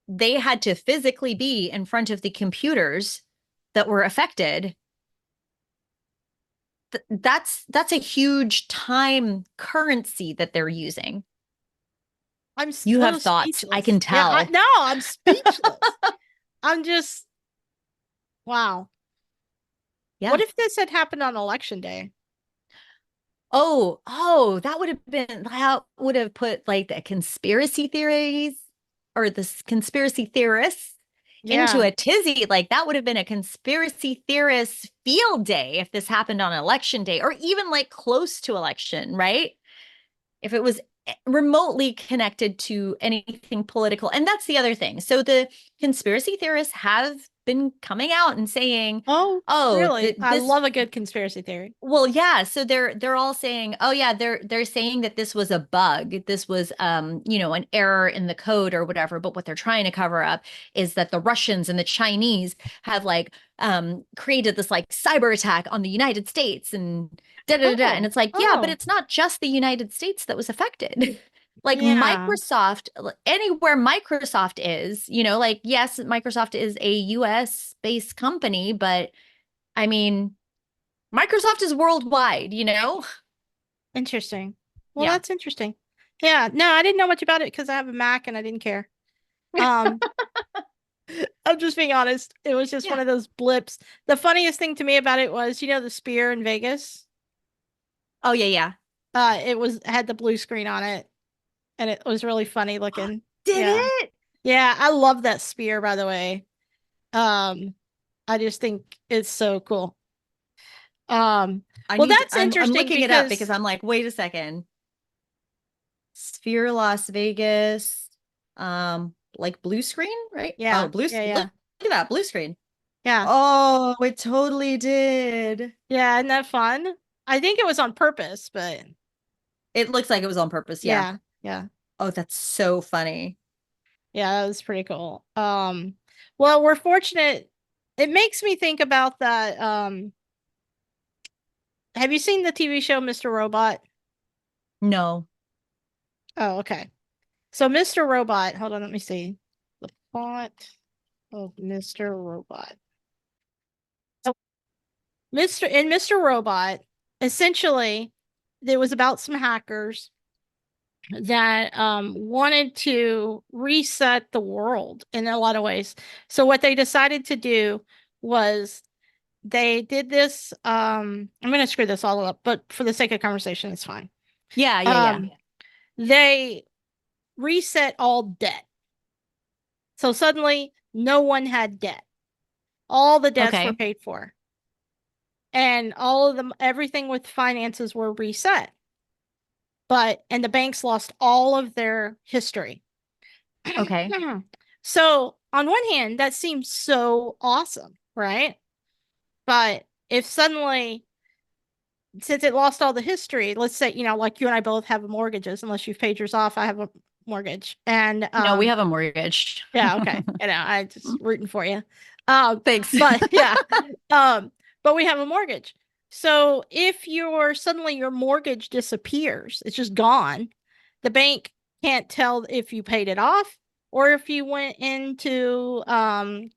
they had to physically be in front of the computers that were affected. That's a huge time currency that they're using. I'm You have still thoughts, I can speechless. Yeah, tell. no, I'm speechless. I'm just wow. What Yeah. if this had happened on election day? That would have put like the conspiracy theories or the conspiracy theorists into Yeah. a tizzy. Like that would have been a conspiracy theorist field day if this happened on election day or even like close to election, right? If it was remotely connected to anything political. And that's the other thing. So the conspiracy theorists have been coming out and saying, Oh, "Oh, really? I this love a good conspiracy theory. well, yeah, so they're all saying, "Oh yeah, they're saying that this was a bug. This was an error in the code or whatever, but what they're trying to cover up is that the Russians and the Chinese have like created this like cyber attack on the United States and da da da da." And Oh, it's like, "Yeah, but oh. it's not just the United States that was affected." Like Yeah. Microsoft, anywhere Microsoft is, like, yes, Microsoft is a US based company, but I mean, Microsoft is worldwide? Interesting. Well, Yeah. that's interesting. Yeah. No, I didn't know much about it because I have a Mac and I didn't care. Um, I'm just being honest. It was just one Yeah. of those blips. The funniest thing to me about it was, the spear in Vegas. Oh, yeah, yeah. It had the blue screen on it, and it was really funny looking. Did Yeah. it? Yeah, I love that spear, by the way. Um, I just think it's so cool. Um, well, that's I'm interesting looking it up because because I'm like, wait a second. Sphere Las Vegas, like blue screen, right? Oh, yeah, yeah, look yeah, at that blue screen. yeah, Oh, it totally did. yeah. Isn't that fun? I think it was on purpose, but It looks like it was on purpose. Yeah. yeah, yeah, Oh, that's so funny. yeah. That was pretty cool. Well, we're fortunate. It makes me think about that. Have you seen the TV show Mr. Robot? No. Oh, okay. So Mr. Robot, hold on, let me see. The plot of Mr. Robot. So Mr. Robot, essentially, it was about some hackers that wanted to reset the world in a lot of ways. So what they decided to do was they did this. I'm going to screw this all up, but for the sake of conversation, it's fine. Yeah, yeah, yeah. Um, they reset all debt. So suddenly, no one had debt. All the debts were Okay. paid for, and all of them, everything with finances were reset. And the banks lost all of their history. Okay. So, on one hand, that seems so awesome, right? But if suddenly, since it lost all the history, let's say, like you and I both have mortgages, unless you've paid yours off, I have a mortgage. And No, we have a mortgage. yeah, okay. I just rooting for you. Um, Thanks. but yeah. Um, but we have a mortgage. So if suddenly your mortgage disappears, it's just gone, the bank can't tell if you paid it off or if you went into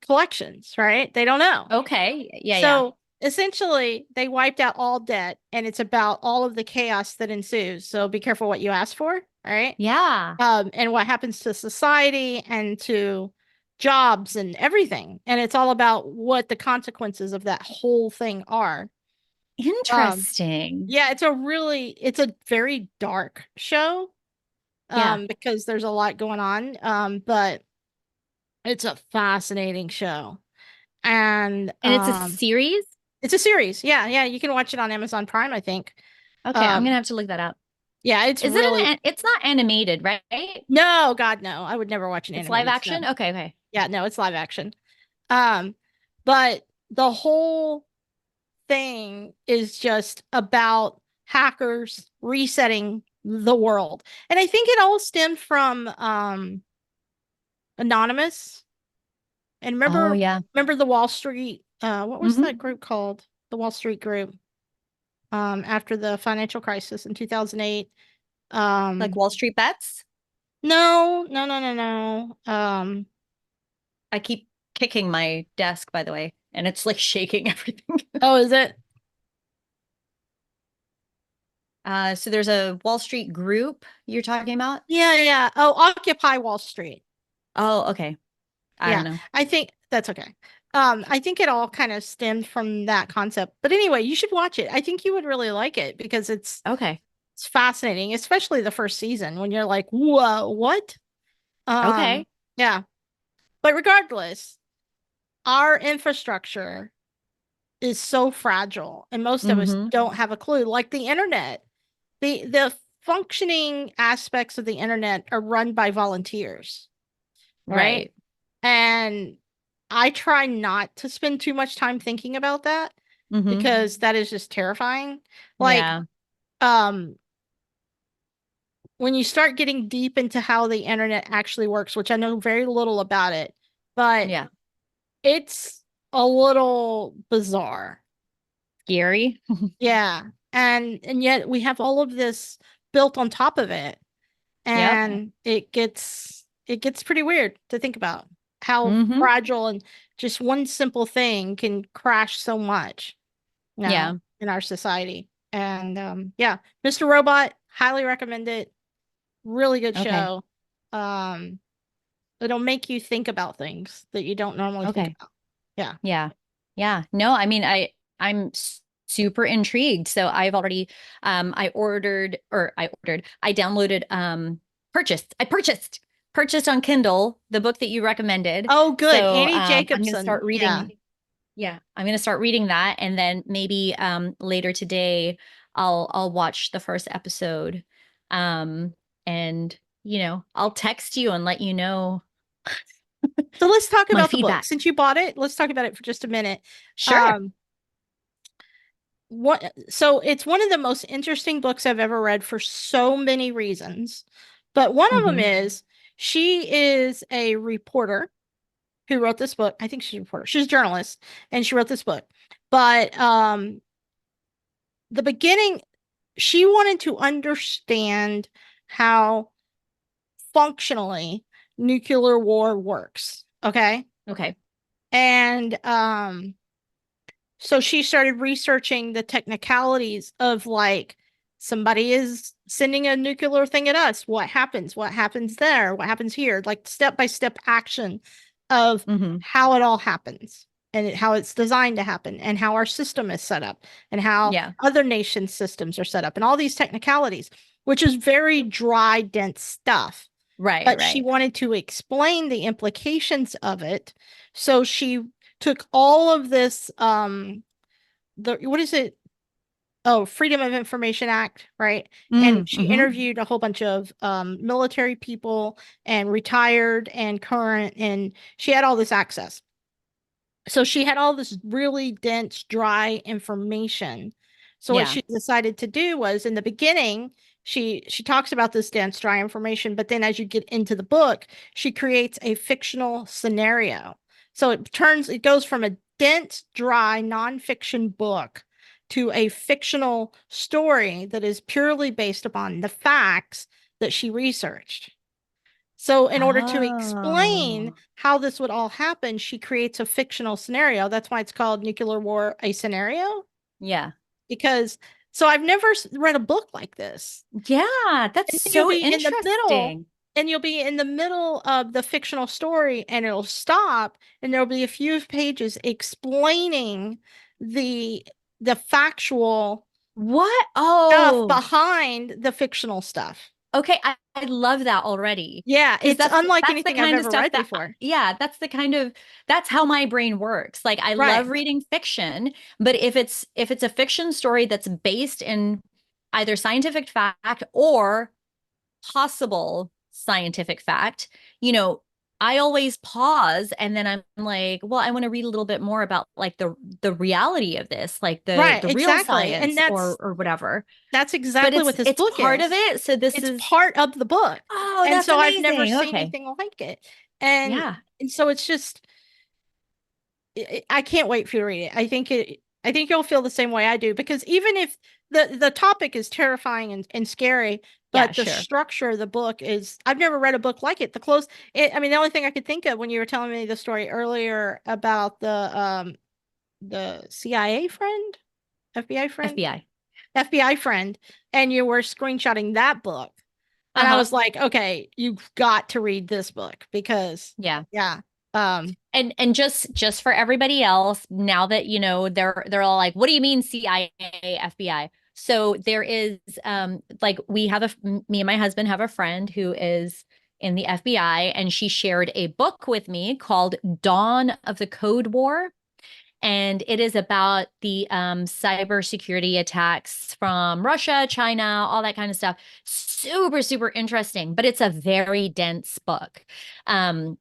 collections, right? They don't know. Okay. Yeah, yeah. So essentially, they wiped out all debt, and it's about all of the chaos that ensues. So be careful what you ask for, all right? Yeah. And what happens to society and to jobs and everything. And it's all about what the consequences of that whole thing are. Um, Interesting. yeah, it's a very dark show, Yeah. because there's a lot going on. But it's a fascinating show. And And it's a series? it's a series. Yeah, yeah, you can watch it on Amazon Prime, I think. Okay, I'm Um, gonna have to look that up. yeah, it's Is it really it's not animated, right? no, God, no. I would never watch an It's live animated action? stuff. Okay, okay. Yeah, no, it's live action. Um, but the whole thing is just about hackers resetting the world. And I think it all stemmed from Anonymous. And Oh yeah. remember the Wall Street what was that Hmm. group called? The Wall Street group. After the financial crisis in 2008. Like Um Wall Street Bets? no, no, no, no, no. I keep kicking my desk, by the way, and it's like shaking everything. Oh, is it? So there's a Wall Street group you're talking about? Yeah, yeah. Oh, Occupy Wall Street. Oh, okay. I don't Yeah, know. I think that's okay. I think it all kind of stemmed from that concept. But anyway, you should watch it. I think you would really like it because Okay. it's fascinating, especially the first season when you're like, whoa, what? Okay. Yeah. But regardless, our infrastructure is so fragile, and most of us Hmm. don't have a clue. Like the internet, the functioning aspects of the internet are run by volunteers, right? Right. And I try not to spend too much time thinking about that Hmm. because that is just terrifying. Like, Yeah. um, when you start getting deep into how the internet actually works, which I know very little about it, but Yeah. it's a little bizarre. Scary. Yeah. And yet we have all of this built on top of it. Yep. and it gets pretty weird to think about how Mm-hmm. fragile and just one simple thing can crash so much now Yeah. in our society. And yeah, Mr. Robot, highly recommend it. Really good Okay. show. Um, it'll make you think about things that you don't normally think Okay. about. Yeah. Yeah. Yeah. No, I mean, I'm super intrigued. So I've already I downloaded purchased on Kindle the book that you recommended. Oh, good. So Annie I'm gonna Jacobsen. start Yeah. reading. Yeah, I'm gonna start reading that, and then maybe later today I'll watch the first episode. Um and I'll text you and let you know So let's talk my about the book. feedback. Since you bought it, let's talk about it for just a minute. Sure. Um, so it's one of the most interesting books I've ever read for so many reasons. But one of them Hmm. is she is a reporter who wrote this book. I think she's a reporter. She's a journalist and she wrote this book. But the beginning, she wanted to understand how functionally nuclear war works. Okay. Okay. And so she started researching the technicalities of like somebody is sending a nuclear thing at us. What happens? What happens there? What happens here? Like step by step action of Hmm. how it all happens and how it's designed to happen and how our system is set up and how Yeah. other nations' systems are set up and all these technicalities, which is very dry, dense stuff. Right, But she right. wanted to explain the implications of it. So she took all of this the what is it? Oh, Freedom of Information Act, right? And she Mm-hmm. interviewed a whole bunch of military people and retired and current, and she had all this access. So she had all this really dense, dry information. So what Yeah. she decided to do was in the beginning, she talks about this dense, dry information, but then as you get into the book, she creates a fictional scenario. So it goes from a dense, dry, nonfiction book to a fictional story that is purely based upon the facts that she researched. So, in order to explain Oh, how this would all happen, she creates a fictional scenario. That's why it's called Nuclear War, a Scenario. yeah. Because, so I've never read a book like this. Yeah, that's And then you'll so be in the middle, interesting. and you'll be in the middle of the fictional story, and it'll stop, and there'll be a few pages explaining the the factual What? stuff Oh, behind the fictional stuff. okay. I love that already. Yeah, Because it's unlike that's the anything I've kind of ever stuff read that, before. yeah, that's how my brain works. Like I Right. love reading fiction, but if it's a fiction story that's based in either scientific fact or possible scientific fact, you know, I always pause and then I'm like, well, I want to read a little bit more about like the reality of this, like the Right, the real exactly. And science that's or whatever. that's But exactly what it's this it's book part of is. it. So this It's is, part of the book. oh, And that's so I've never amazing. seen Okay. anything like it. And Yeah. and so it's just I can't wait for you to read it. I think you'll feel the same way I do because even if the topic is terrifying and scary, Yeah, but the sure. structure of the book is I've never read a book like it. I mean the only thing I could think of when you were telling me the story earlier about the CIA friend, FBI friend, FBI. FBI friend, and you were screenshotting that book. And I Uh-huh. was like, okay, you've got to read this book because Yeah. yeah. Um, And just for everybody else, now that they're all like, what do you mean CIA, FBI? So there is like we have me and my husband have a friend who is in the FBI, and she shared a book with me called Dawn of the Code War. And it is about the cybersecurity attacks from Russia, China, all that kind of stuff. Super, super interesting, but it's a very dense book. Um,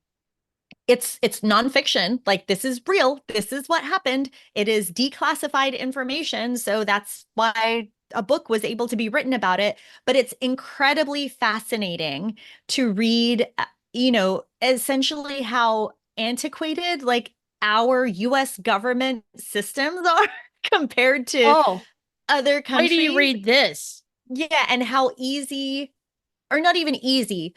it's nonfiction. Like this is real. This is what happened. It is declassified information, so that's why a book was able to be written about it. But it's incredibly fascinating to read, essentially how antiquated like our US government systems are compared to oh, other why do you countries. read this? Yeah, and how easy or not even easy,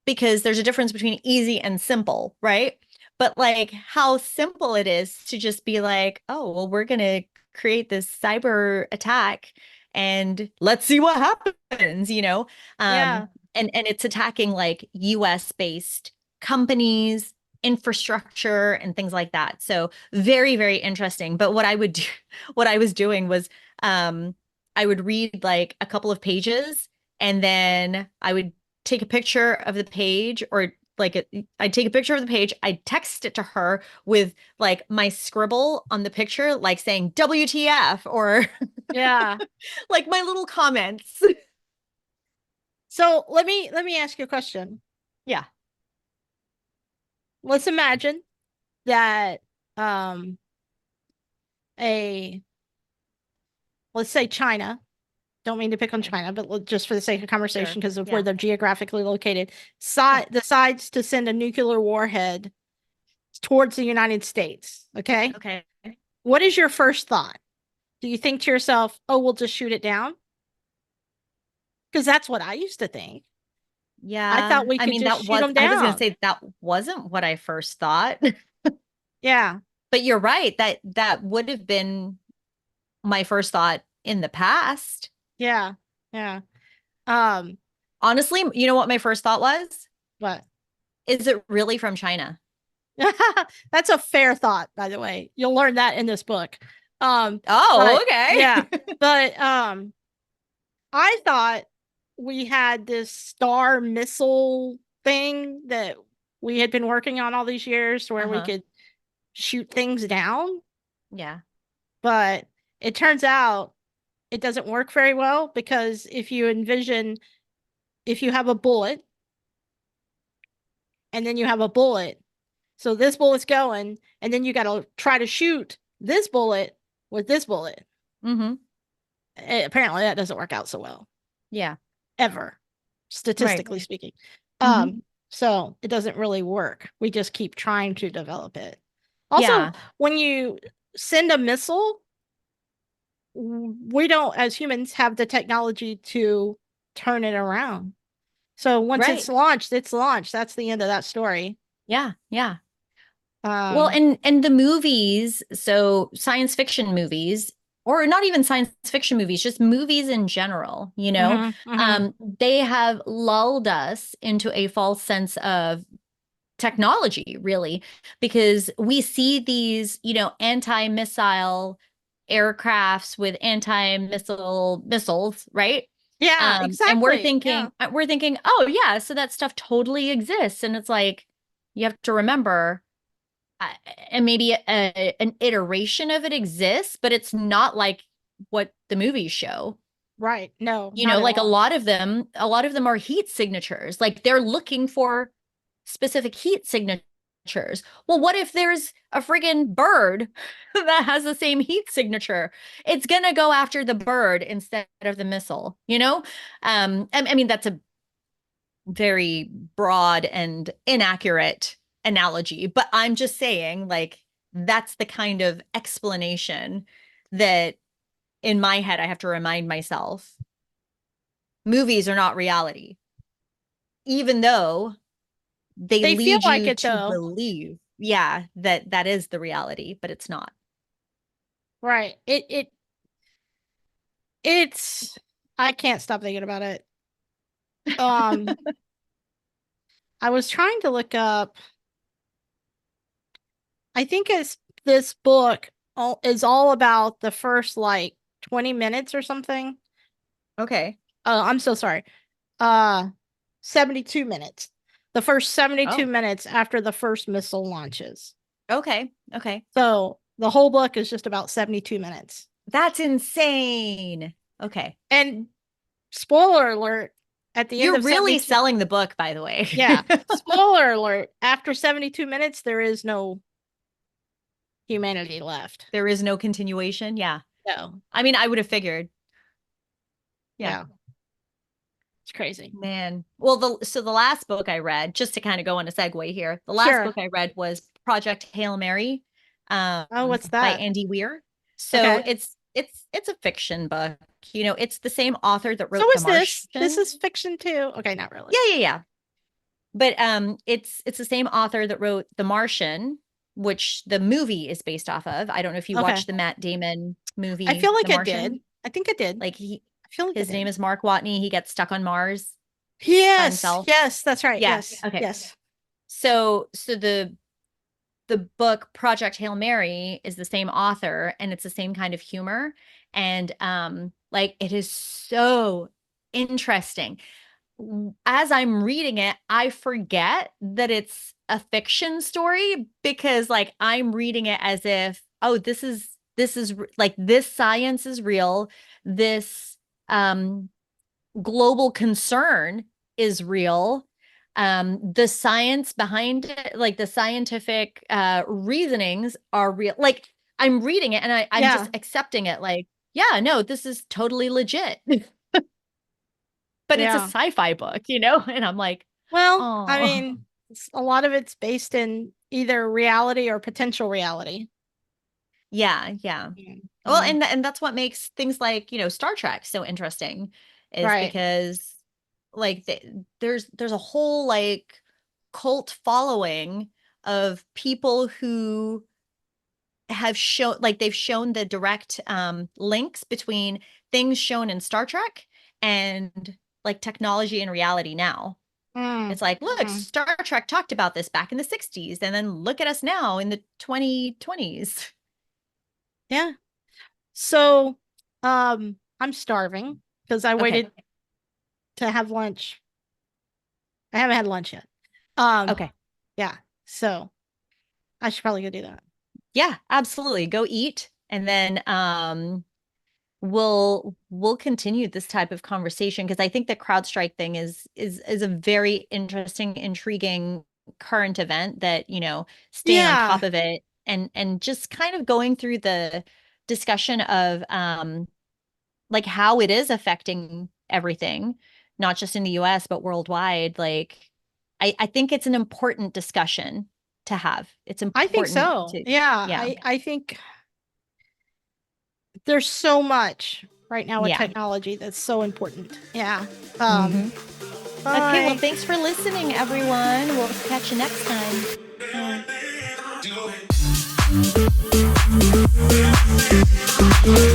because there's a difference between easy and simple, right? But like how simple it is to just be like, oh, well, we're going to create this cyber attack and let's see what happens, you know? Yeah. Um, and it's attacking like US based companies, infrastructure, and things like that. So very, very interesting. But what I would do, what I was doing was I would read like a couple of pages and then I would take a picture of the page or like I'd take a picture of the page, I'd text it to her with like my scribble on the picture, like saying WTF or Yeah. like my little comments. So let me ask you a question. Yeah, Let's imagine that um a let's say China, don't mean to pick on okay, China, but just for the sake of conversation, sure. because of where Yeah, they're geographically located, yeah, decides to send a nuclear warhead towards the United States. Okay. okay. What is your first thought? Do you think to yourself, oh, we'll just shoot it down? Because that's what I used to think. I Yeah. thought we I could mean, just shoot them I was gonna down. say that wasn't what I first thought. Yeah. But you're right, that would have been my first thought in the past. Yeah. Yeah. Um, Honestly, you know what my first thought was? but Is it really from China? that's a fair thought, by the way. You'll learn that in this book. Oh, But yeah, okay. but I thought we had this star missile thing that we had been working on all these years where we Uh-huh. could shoot things down, Yeah. but it turns out it doesn't work very well because if you have a bullet and then you have a bullet, so this bullet's going, and then you got to try to shoot this bullet with this bullet. Mm-hmm. Apparently, that doesn't work out so well, Yeah. ever, Right. statistically speaking. Mm-hmm. So it doesn't really work. We just keep trying to develop it. Also, Yeah. when you send a missile, we don't, as humans, have the technology to turn it around. So once Right. it's launched. That's the end of that story. Yeah. Yeah. Well, Um, and the movies, so science fiction movies, or not even science fiction movies, just movies in general, you know, mhm, mhm. they have lulled us into a false sense of technology, really, because we see these, you know, anti-missile aircrafts with anti-missile missiles, right? Yeah, And exactly. Yeah. we're thinking, oh yeah, so that stuff totally exists. And it's like, you have to remember, uh, and maybe an iteration of it exists, but it's not like what the movies show. Right. No, You not know, at like all. a lot of them are heat signatures. Like they're looking for specific heat signatures. Well, what if there's a friggin' bird that has the same heat signature? It's gonna go after the bird instead of the missile, you know? I mean, that's a very broad and inaccurate analogy, but I'm just saying, like, that's the kind of explanation that in my head I have to remind myself movies are not reality, even though they They feel lead like you it to though. believe, yeah, that that is the reality, but it's not. Right. It's I can't stop thinking about it. Um, I was trying to look up. I think it's this book is all about the first like 20 minutes or something. Okay. I'm so sorry. Uh 72 minutes. The first 72 Oh, minutes after the first missile launches. okay. Okay. So the whole book is just about 72 minutes. That's insane. Okay. And spoiler alert, at the end You're of really 72, selling the book, by the way. yeah, spoiler alert, after 72 minutes, there is no humanity left. There is no continuation. Yeah. No, I mean, I would have figured. Yeah. yeah, it's crazy. Man. Well, the last book I read, just to kind of go on a segue here, the last Sure. book I read was Project Hail Mary Oh, what's by that? Andy Weir. So Okay. it's a fiction book. You know, it's the same author that So wrote The is this. This Martian. is fiction too. Okay, not really. Yeah. But it's the same author that wrote The Martian, which the movie is based off of. I don't know if you Okay. watched the Matt Damon I movie, feel like The I did. Martian. I think I did. Like I feel like I his name did. is Mark Watney. He gets stuck on Mars by Yes. himself. Yes, that's right. Yeah. Yes. Okay. Yes. So the book Project Hail Mary is the same author, and it's the same kind of humor. And like it is so interesting. As I'm reading it, I forget that it's a fiction story because like I'm reading it as if, oh, this is like this science is real. This global concern is real. The science behind it, like the scientific reasonings are real. Like I'm reading it and I'm Yeah. just accepting it like, yeah, no, this is totally legit. But it's a Yeah. sci-fi book, you know? And I'm like, Well, I oh, mean, a lot of it's based in either reality or potential reality. yeah. Well, Yeah. and that's what makes things like, you know, Star Trek so interesting is Right. because like there's a whole like cult following of people who have shown like they've shown the direct links between things shown in Star Trek and like technology and reality now. Mm, It's like, look, mm. Star Trek talked about this back in the 60s, and then look at us now in the 2020s. Yeah. So, I'm starving because I Okay. waited to have lunch. I haven't had lunch yet. Um, Okay. yeah. So I should probably go do that. Yeah, absolutely. Go eat and then we'll continue this type of conversation because I think the CrowdStrike thing is a very interesting, intriguing current event that, you know, staying on Yeah. top of it and just kind of going through the discussion of like how it is affecting everything, not just in the US, but worldwide. Like, I think it's an important discussion to have. It's I think important so. to, Yeah. yeah, I think there's so much right now with yeah. technology that's so important. Yeah. Hmm. Okay, well, Bye. thanks for listening, everyone. We'll catch you next time. Bye.